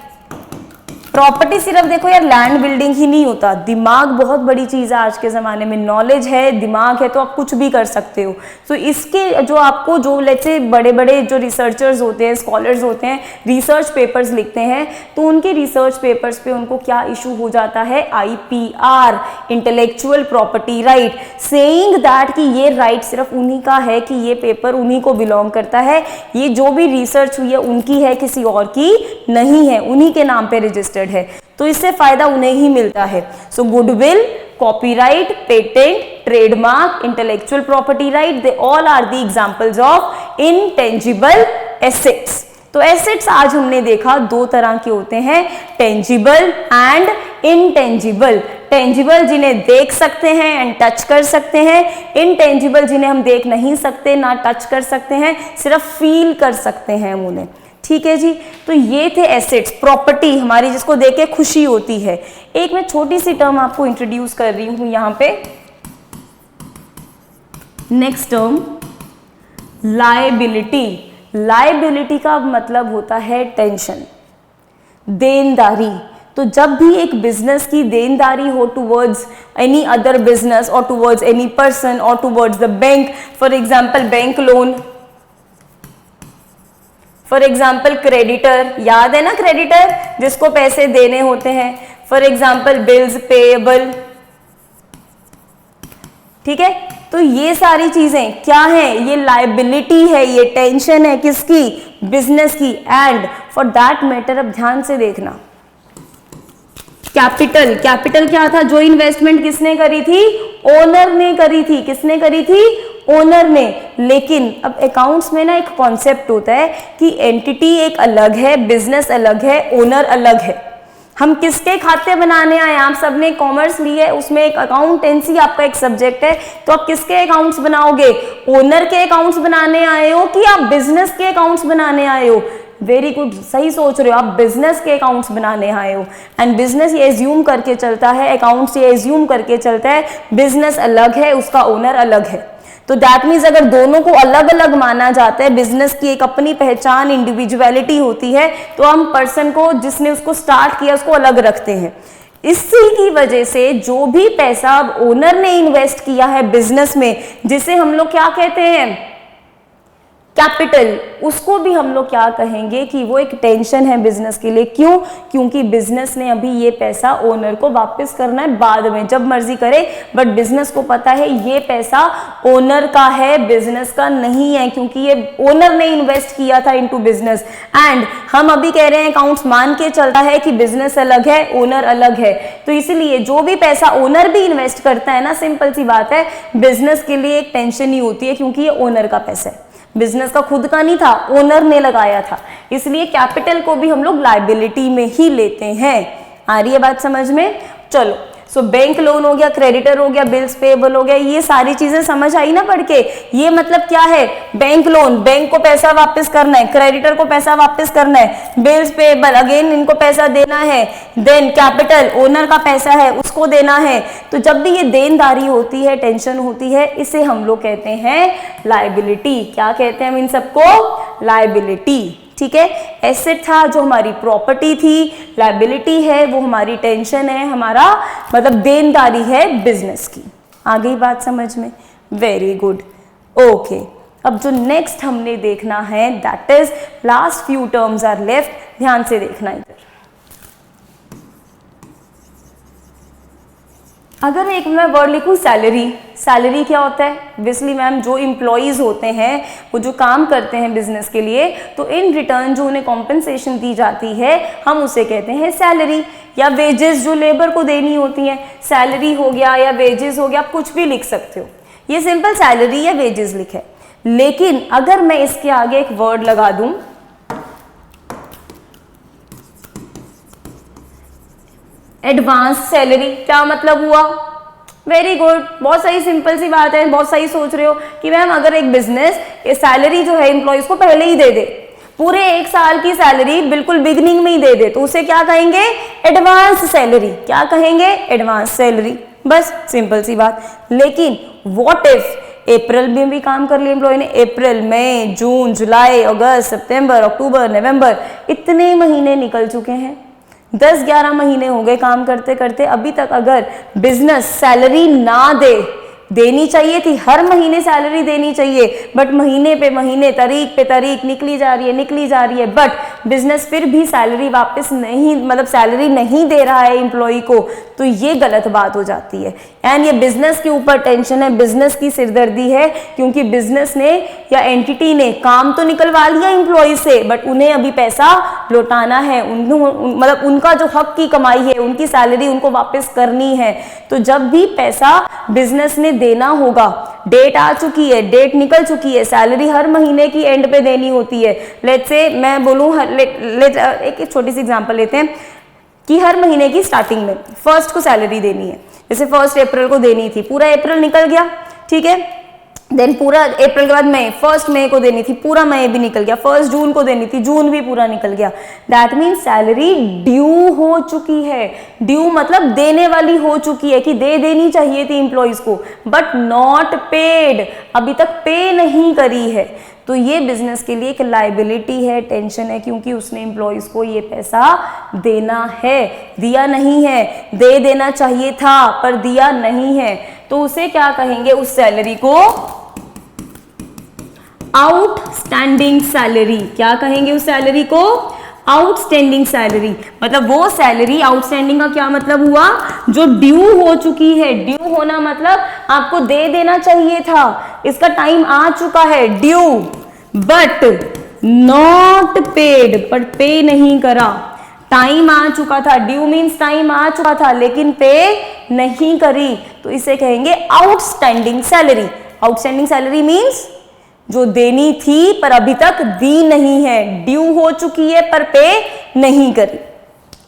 Property सिर्फ देखो यार लैंड बिल्डिंग ही नहीं होता, दिमाग बहुत बड़ी चीज है आज के जमाने में। नॉलेज है, दिमाग है, तो आप कुछ भी कर सकते हो। तो इसके जो आपको जो लेट्स से बड़े बड़े जो रिसर्चर्स होते हैं, स्कॉलर्स होते हैं, रिसर्च पेपर्स लिखते हैं, तो उनके रिसर्च पेपर्स पे उनको क्या इशू हो जाता है? IPR, intellectual property right, saying that कि ये राइट सिर्फ उन्हीं का है, कि ये पेपर उन्हीं को बिलोंग करता है, ये जो भी रिसर्च हुई है उनकी है, किसी और की नहीं है, उन्हीं के नाम पे रजिस्टर्ड है। तो इससे फायदा उन्हें ही मिलता है। So goodwill, copyright, patent, trademark, intellectual property right, they all are the examples of intangible assets. तो एसेट्स आज हमने देखा 2 तरह के होते हैं, टेंजिबल एंड इनटेंजिबल। टेंजिबल जिन्हें देख सकते हैं एंड टच कर सकते हैं, इनटेंजिबल जिन्हें हम देख नहीं सकते, ना टच कर सकते हैं, सिर्फ फील कर सकते हैं उन्हें, ठीक है जी? तो ये थे एसेट्स, प्रॉपर्टी हमारी जिसको देख के खुशी होती है। एक मैं छोटी सी टर्म आपको इंट्रोड्यूस कर रही हूं यहाँ पे, नेक्स्ट टर्म लायबिलिटी। लायबिलिटी का मतलब होता है टेंशन, देनदारी। तो जब भी एक बिजनेस की देनदारी हो टुवर्ड्स एनी अदर बिजनेस और टुवर्ड्स एनी पर्सन और towards the bank, for example bank loan, for example creditor, याद है ना क्रेडिटर जिसको पैसे देने होते हैं, फॉर एग्जाम्पल बिल्स पेएबल, ठीक है? तो ये सारी चीजें क्या है? ये लायबिलिटी है, ये टेंशन है, किसकी? बिजनेस की। एंड फॉर दैट मैटर अब ध्यान से देखना, कैपिटल, कैपिटल क्या था? जो इन्वेस्टमेंट किसने करी थी? ओनर ने करी थी। किसने करी थी? ओनर ने। लेकिन अब अकाउंट्स में ना एक कॉन्सेप्ट होता है कि एंटिटी एक अलग है, बिजनेस अलग है, ओनर अलग है। हम किसके खाते बनाने आए? आप सबने कॉमर्स ली है, उसमें एक अकाउंटेंसी आपका एक सब्जेक्ट है, तो आप किसके अकाउंट्स बनाओगे? ओनर के अकाउंट्स बनाने आए हो कि आप बिजनेस के अकाउंट्स बनाने आए हो? वेरी गुड, सही सोच रहे हो, आप बिजनेस के अकाउंट्स बनाने आए हो। एंड बिजनेस ये एज्यूम करके चलता है, अकाउंट्स ये एज्यूम करके चलता है, बिजनेस अलग है, उसका ओनर अलग है। तो दैट मीन्स अगर दोनों को अलग अलग माना जाता है, बिजनेस की एक अपनी पहचान, इंडिविजुअलिटी होती है, तो हम पर्सन को जिसने उसको स्टार्ट किया उसको अलग रखते हैं। इसी की वजह से जो भी पैसा ओनर ने इन्वेस्ट किया है बिजनेस में, जिसे हम लोग क्या कहते हैं, कैपिटल, उसको भी हम लोग क्या कहेंगे कि वो एक टेंशन है बिजनेस के लिए। क्यों? क्योंकि बिजनेस ने अभी ये पैसा ओनर को वापस करना है बाद में, जब मर्जी करे, बट बिजनेस को पता है ये पैसा ओनर का है, बिजनेस का नहीं है, क्योंकि ये ओनर ने इन्वेस्ट किया था इनटू बिजनेस। एंड हम अभी कह रहे हैं अकाउंट्स मान के चलता है कि बिजनेस अलग है, ओनर अलग है, तो इसीलिए जो भी पैसा ओनर भी इन्वेस्ट करता है ना, सिंपल सी बात है, बिजनेस के लिए एक टेंशन ही होती है, क्योंकि ये ओनर का पैसा है, बिजनेस का खुद का नहीं था, ओनर ने लगाया था। इसलिए कैपिटल को भी हम लोग लायबिलिटी में ही लेते हैं। आ रही है बात समझ में? चलो, सो बैंक लोन हो गया, क्रेडिटर हो गया, बिल्स पेएबल हो गया, ये सारी चीजें समझ आई ना पढ़ के। ये मतलब क्या है, बैंक लोन, बैंक को पैसा वापस करना है, क्रेडिटर को पैसा वापस करना है, बिल्स पेएबल अगेन इनको पैसा देना है, देन कैपिटल ओनर का पैसा है उसको देना है। तो जब भी ये देनदारी होती है, टेंशन होती है, इसे हम लोग कहते हैं लायबिलिटी। क्या कहते हैं हम इन सबको? लायबिलिटी। ठीक है, एसेट था जो हमारी प्रॉपर्टी थी, लायबिलिटी है वो हमारी टेंशन है, हमारा मतलब देनदारी है बिजनेस की। आ गई बात समझ में? Very good. ओके, अब जो नेक्स्ट हमने देखना है that is last few terms are left, ध्यान से देखना इधर। अगर एक मैं वर्ड लिखूं सैलरी, सैलरी क्या होता है? ऑब्वियसली मैम जो एम्प्लॉयज होते हैं, वो जो काम करते हैं बिजनेस के लिए, तो इन रिटर्न जो उन्हें कॉम्पेंसेशन दी जाती है हम उसे कहते हैं सैलरी, या वेजेस जो लेबर को देनी होती हैं, सैलरी हो गया या वेजेस हो गया, आप कुछ भी लिख सकते हो। ये सिंपल सैलरी या वेजेस लिखे। लेकिन अगर मैं इसके आगे एक वर्ड लगा दूं, एडवांस सैलरी, क्या मतलब हुआ? वेरी गुड, बहुत सही, सिंपल सी बात है, बहुत सही सोच रहे हो कि मैम अगर एक बिजनेस ये सैलरी जो है एम्प्लॉयज को पहले ही दे दे, पूरे एक साल की सैलरी बिल्कुल बिगिनिंग में ही दे दे, तो उसे क्या कहेंगे? Advance salary. क्या कहेंगे? Advance salary. बस सिंपल सी बात। लेकिन व्हाट इफ अप्रैल में भी काम कर लिया एम्प्लॉय ने, अप्रैल, मई, जून, जुलाई, अगस्त, सितंबर, अक्टूबर, नवंबर, इतने महीने निकल चुके हैं, 10-11 महीने हो गए काम करते करते, अभी तक अगर बिजनेस सैलरी ना देनी चाहिए थी, हर महीने सैलरी देनी चाहिए, बट महीने पे महीने, तारीख पे तारीख निकली जा रही है, बट बिजनेस फिर भी सैलरी वापस नहीं, मतलब सैलरी नहीं दे रहा है एम्प्लॉय को, तो ये गलत बात हो जाती है। एंड ये बिजनेस के ऊपर टेंशन है, बिजनेस की सिरदर्दी है, क्योंकि बिजनेस ने या एंटिटी ने काम तो निकलवा लिया एम्प्लॉय से, बट उन्हें अभी पैसा लौटाना है, मतलब उनका जो हक की कमाई है, उनकी सैलरी उनको वापस करनी है। तो जब भी पैसा बिजनेस ने देना होगा, डेट आ चुकी है, डेट निकल चुकी है, सैलरी हर महीने की एंड पे देनी होती है। लेट्स से मैं बोलूं, एक छोटी सी एग्जांपल लेते हैं कि हर महीने की स्टार्टिंग में फर्स्ट को सैलरी देनी है, जैसे 1 अप्रैल को देनी थी, पूरा अप्रैल निकल गया, ठीक है, देन पूरा अप्रैल के बाद मई, 1 मई को देनी थी, पूरा मई भी निकल गया, 1 जून को देनी थी, जून भी पूरा निकल गया। दैट मीन्स सैलरी ड्यू हो चुकी है। ड्यू मतलब देने वाली हो चुकी है, कि दे देनी चाहिए थी एम्प्लॉयज को, बट नॉट पेड, अभी तक पे नहीं करी है। तो ये बिजनेस के लिए एक लायबिलिटी है, टेंशन है, क्योंकि उसने एम्प्लॉयज को ये पैसा देना है, दिया नहीं है, दे देना चाहिए था पर दिया नहीं है, तो उसे क्या कहेंगे? उस सैलरी को आउटस्टैंडिंग सैलरी। क्या कहेंगे उस सैलरी को? Outstanding salary. मतलब वो सैलरी, आउटस्टैंडिंग का क्या मतलब हुआ? जो ड्यू हो चुकी है। ड्यू होना मतलब आपको दे देना चाहिए था, इसका टाइम आ चुका है, ड्यू, बट नॉट पेड, पर पे नहीं करा। टाइम आ चुका था, ड्यू मीन्स टाइम आ चुका था, लेकिन पे नहीं करी, तो इसे कहेंगे outstanding salary. Outstanding salary means जो देनी थी पर अभी तक दी नहीं है, ड्यू हो चुकी है पर पे नहीं करी।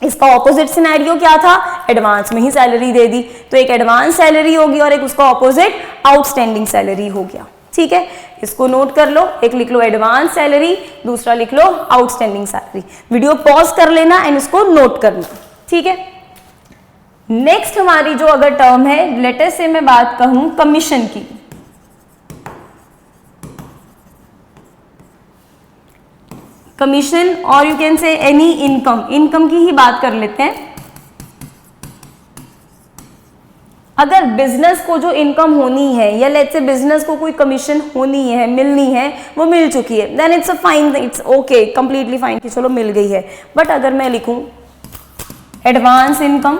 इसका ऑपोजिट सिनेरियो क्या था? एडवांस में ही सैलरी दे दी, तो एक एडवांस सैलरी होगी और एक उसका ऑपोजिट आउटस्टैंडिंग सैलरी हो गया। ठीक है, इसको नोट कर लो, एक लिख लो एडवांस सैलरी, दूसरा लिख लो आउटस्टैंडिंग सैलरी। वीडियो पॉज कर लेना एंड इसको नोट करना। ठीक है, नेक्स्ट हमारी जो अगर टर्म है, लेटर से मैं बात कहूं कमीशन की, कमीशन और you can say any income, income की ही बात कर लेते हैं। अगर बिजनेस को जो इनकम होनी है या लेट्स से बिजनेस को कोई कमीशन होनी है, मिलनी है, वो मिल चुकी है, then it's a fine, it's okay, completely fine कि चलो मिल गई है। बट अगर मैं लिखूं advance income,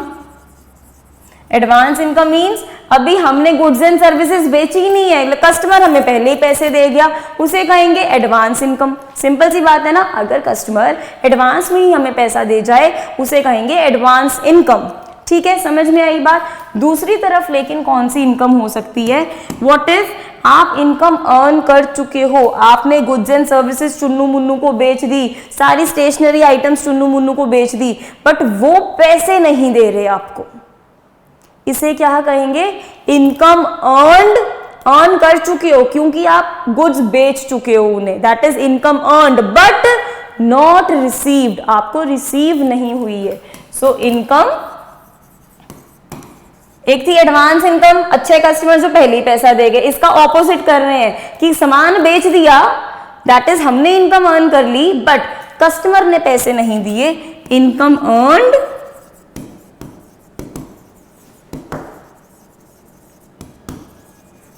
advance income means अभी हमने गुड्स एंड सर्विसेज बेची ही नहीं है, कस्टमर हमें पहले ही पैसे दे गया, उसे कहेंगे एडवांस इनकम। सिंपल सी बात है ना, अगर कस्टमर एडवांस में ही हमें पैसा दे जाए उसे कहेंगे एडवांस इनकम। ठीक है, समझ में आई बात। दूसरी तरफ लेकिन कौन सी इनकम हो सकती है, व्हाट इफ आप इनकम अर्न कर चुके हो, आपने goods and services Chunnu Munnu को बेच दी, सारी स्टेशनरी आइटम्स चुन्नू मुन्नू को बेच दी, बट वो पैसे नहीं दे रहे आपको, इसे क्या कहेंगे, इनकम अर्नड, अर्न कर चुके हो क्योंकि आप गुड्स बेच चुके हो उन्हें, that is income earned but not received, आपको रिसीव नहीं हुई है। सो इनकम, एक थी एडवांस इनकम, अच्छे कस्टमर जो पहले ही पैसा दे गए, इसका ऑपोजिट कर रहे हैं कि सामान बेच दिया, दैट इज हमने इनकम अर्न कर ली बट कस्टमर ने पैसे नहीं दिए, income earned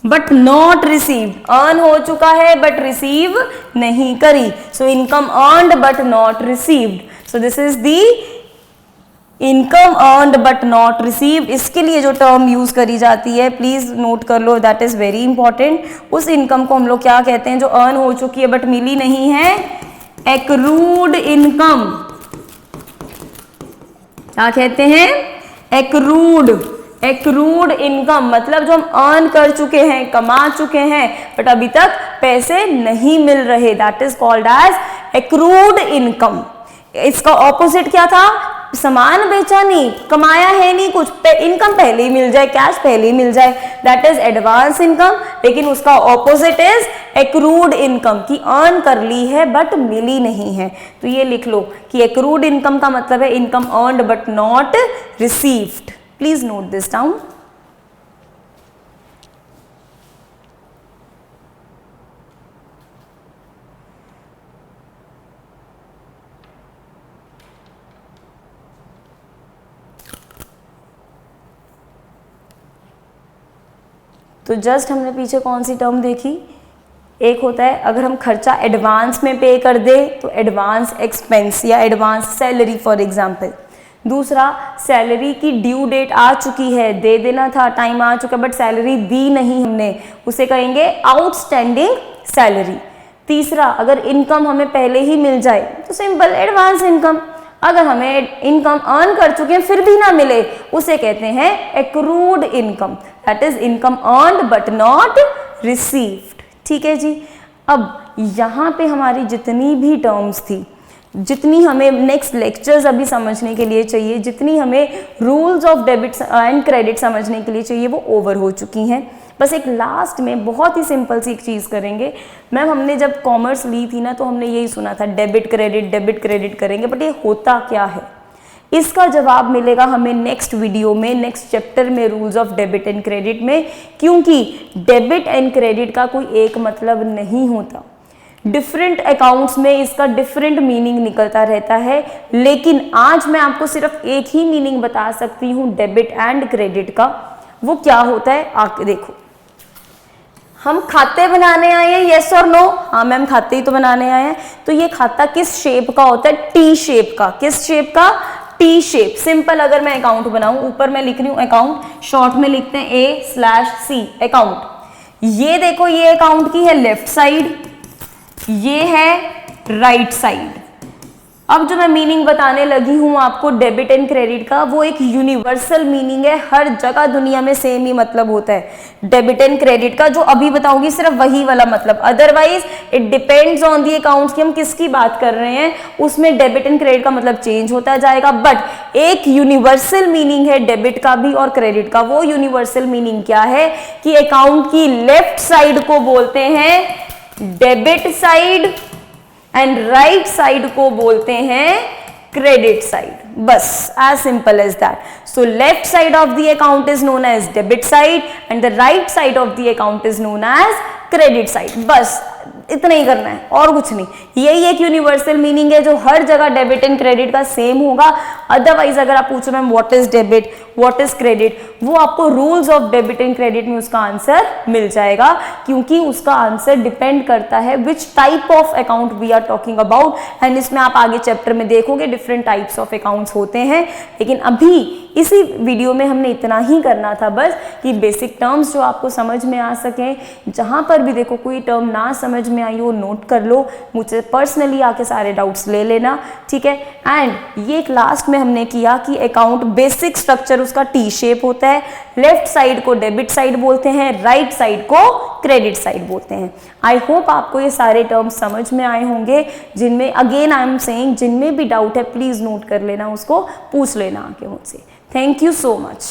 but not received, earn हो चुका है बट रिसीव नहीं करी, so income earned but not received. So this is the income earned but not received. इसके लिए जो टर्म यूज करी जाती है प्लीज नोट कर लो, दैट इज वेरी इंपॉर्टेंट। उस इनकम को हम लोग क्या कहते हैं जो अर्न हो चुकी है बट मिली नहीं है, एक्रूड इनकम। क्या कहते हैं, एक्रूड, एक्रूड इनकम मतलब जो हम अर्न कर चुके हैं, कमा चुके हैं बट अभी तक पैसे नहीं मिल रहे, that is called as accrued income. इसका ऑपोजिट क्या था, सामान बेचा नहीं, कमाया है नहीं कुछ, इनकम पहले ही मिल जाए, कैश पहले ही मिल जाए, दैट इज एडवांस इनकम। लेकिन उसका ऑपोजिट इज एक्रूड इनकम की अर्न कर ली है बट मिली नहीं है। तो ये लिख लो कि एक्रूड इनकम का मतलब है income earned but not received. Please note this down. तो जस्ट हमने पीछे कौन सी टर्म देखी, एक होता है अगर हम खर्चा एडवांस में पे कर दे तो एडवांस एक्सपेंस या एडवांस सैलरी फॉर एग्जांपल। दूसरा, सैलरी की ड्यू डेट आ चुकी है, दे देना था, टाइम आ चुका बट सैलरी दी नहीं हमने, उसे कहेंगे आउटस्टैंडिंग सैलरी। तीसरा, अगर इनकम हमें पहले ही मिल जाए तो सिंपल एडवांस इनकम। अगर हमें इनकम अर्न कर चुके हैं फिर भी ना मिले उसे कहते हैं accrued income, that is income earned but not received. ठीक है जी। अब यहाँ पे हमारी जितनी भी टर्म्स थी, जितनी हमें नेक्स्ट लेक्चर्स अभी समझने के लिए चाहिए, जितनी हमें rules of debit and credit समझने के लिए चाहिए वो ओवर हो चुकी हैं। बस एक लास्ट में बहुत ही सिंपल सी एक चीज़ करेंगे। मैम हमने जब कॉमर्स ली थी ना तो हमने यही सुना था डेबिट क्रेडिट करेंगे, बट ये होता क्या है, इसका जवाब मिलेगा हमें नेक्स्ट वीडियो में, नेक्स्ट चैप्टर में, rules of debit and credit में। क्योंकि डेबिट एंड क्रेडिट का कोई एक मतलब नहीं होता, डिफरेंट अकाउंट्स में इसका डिफरेंट मीनिंग निकलता रहता है। लेकिन आज मैं आपको सिर्फ एक ही मीनिंग बता सकती हूँ डेबिट एंड क्रेडिट का। वो क्या होता है आके देखो। हम खाते बनाने आए हैं, यस और नो? हाँ मैम खाते ही तो बनाने आए हैं। तो ये खाता किस शेप का होता है? टी शेप का। किस शेप का? T shape. सिंपल अगर मैं अकाउंट बनाऊं, ऊपर मैं लिख रही हूं अकाउंट, शॉर्ट में लिखते हैं A/C अकाउंट। ये देखो ये अकाउंट की है लेफ्ट साइड, ये है राइट साइड। अब जो मैं मीनिंग बताने लगी हूं आपको डेबिट एंड क्रेडिट का, वो एक यूनिवर्सल मीनिंग है, हर जगह दुनिया में सेम ही मतलब होता है डेबिट एंड क्रेडिट का। जो अभी बताऊंगी सिर्फ वही वाला मतलब, otherwise it depends on the accounts कि हम किसकी बात कर रहे हैं, उसमें डेबिट एंड क्रेडिट का मतलब चेंज होता जाएगा। बट एक यूनिवर्सल मीनिंग है डेबिट का भी और क्रेडिट का। वो यूनिवर्सल मीनिंग क्या है कि अकाउंट की लेफ्ट साइड को बोलते हैं debit side and right side को बोलते हैं क्रेडिट साइड। बस as simple as that. So left side of the account is known as debit side and the right side of the account is known as credit side. बस इतना ही करना है और कुछ नहीं। यही एक यूनिवर्सल मीनिंग है जो हर जगह डेबिट एंड क्रेडिट का सेम होगा। अदरवाइज अगर आप पूछो ma'am what is debit, what is credit, वो आपको rules of debit and credit में उसका आंसर मिल जाएगा, क्योंकि उसका आंसर डिपेंड करता है which type of account we are talking about. And इसमें आप आगे चैप्टर में देखोगे डिफरेंट टाइप्स ऑफ अकाउंट्स होते हैं। लेकिन अभी इसी वीडियो में हमने इतना ही करना था बस, कि बेसिक टर्म्स जो आपको समझ में आ सकें। जहां पर भी देखो कोई टर्म ना समझ में आई हो नोट कर लो, मुझसे पर्सनली आके सारे डाउट्स ले लेना, ठीक है। एंड ये लास्ट में हमने किया कि अकाउंट बेसिक स्ट्रक्चर उसका टी शेप होता है। लेफ्ट साइड को डेबिट साइड बोलते हैं, राइट साइड को क्रेडिट साइड बोलते हैं। आई होप आपको ये सारे टर्म्स समझ में आए होंगे, जिनमें अगेन आई एम सेइंग जिनमें भी डाउट है प्लीज नोट कर लेना, उसको पूछ लेना आके मुझसे। Thank you so much.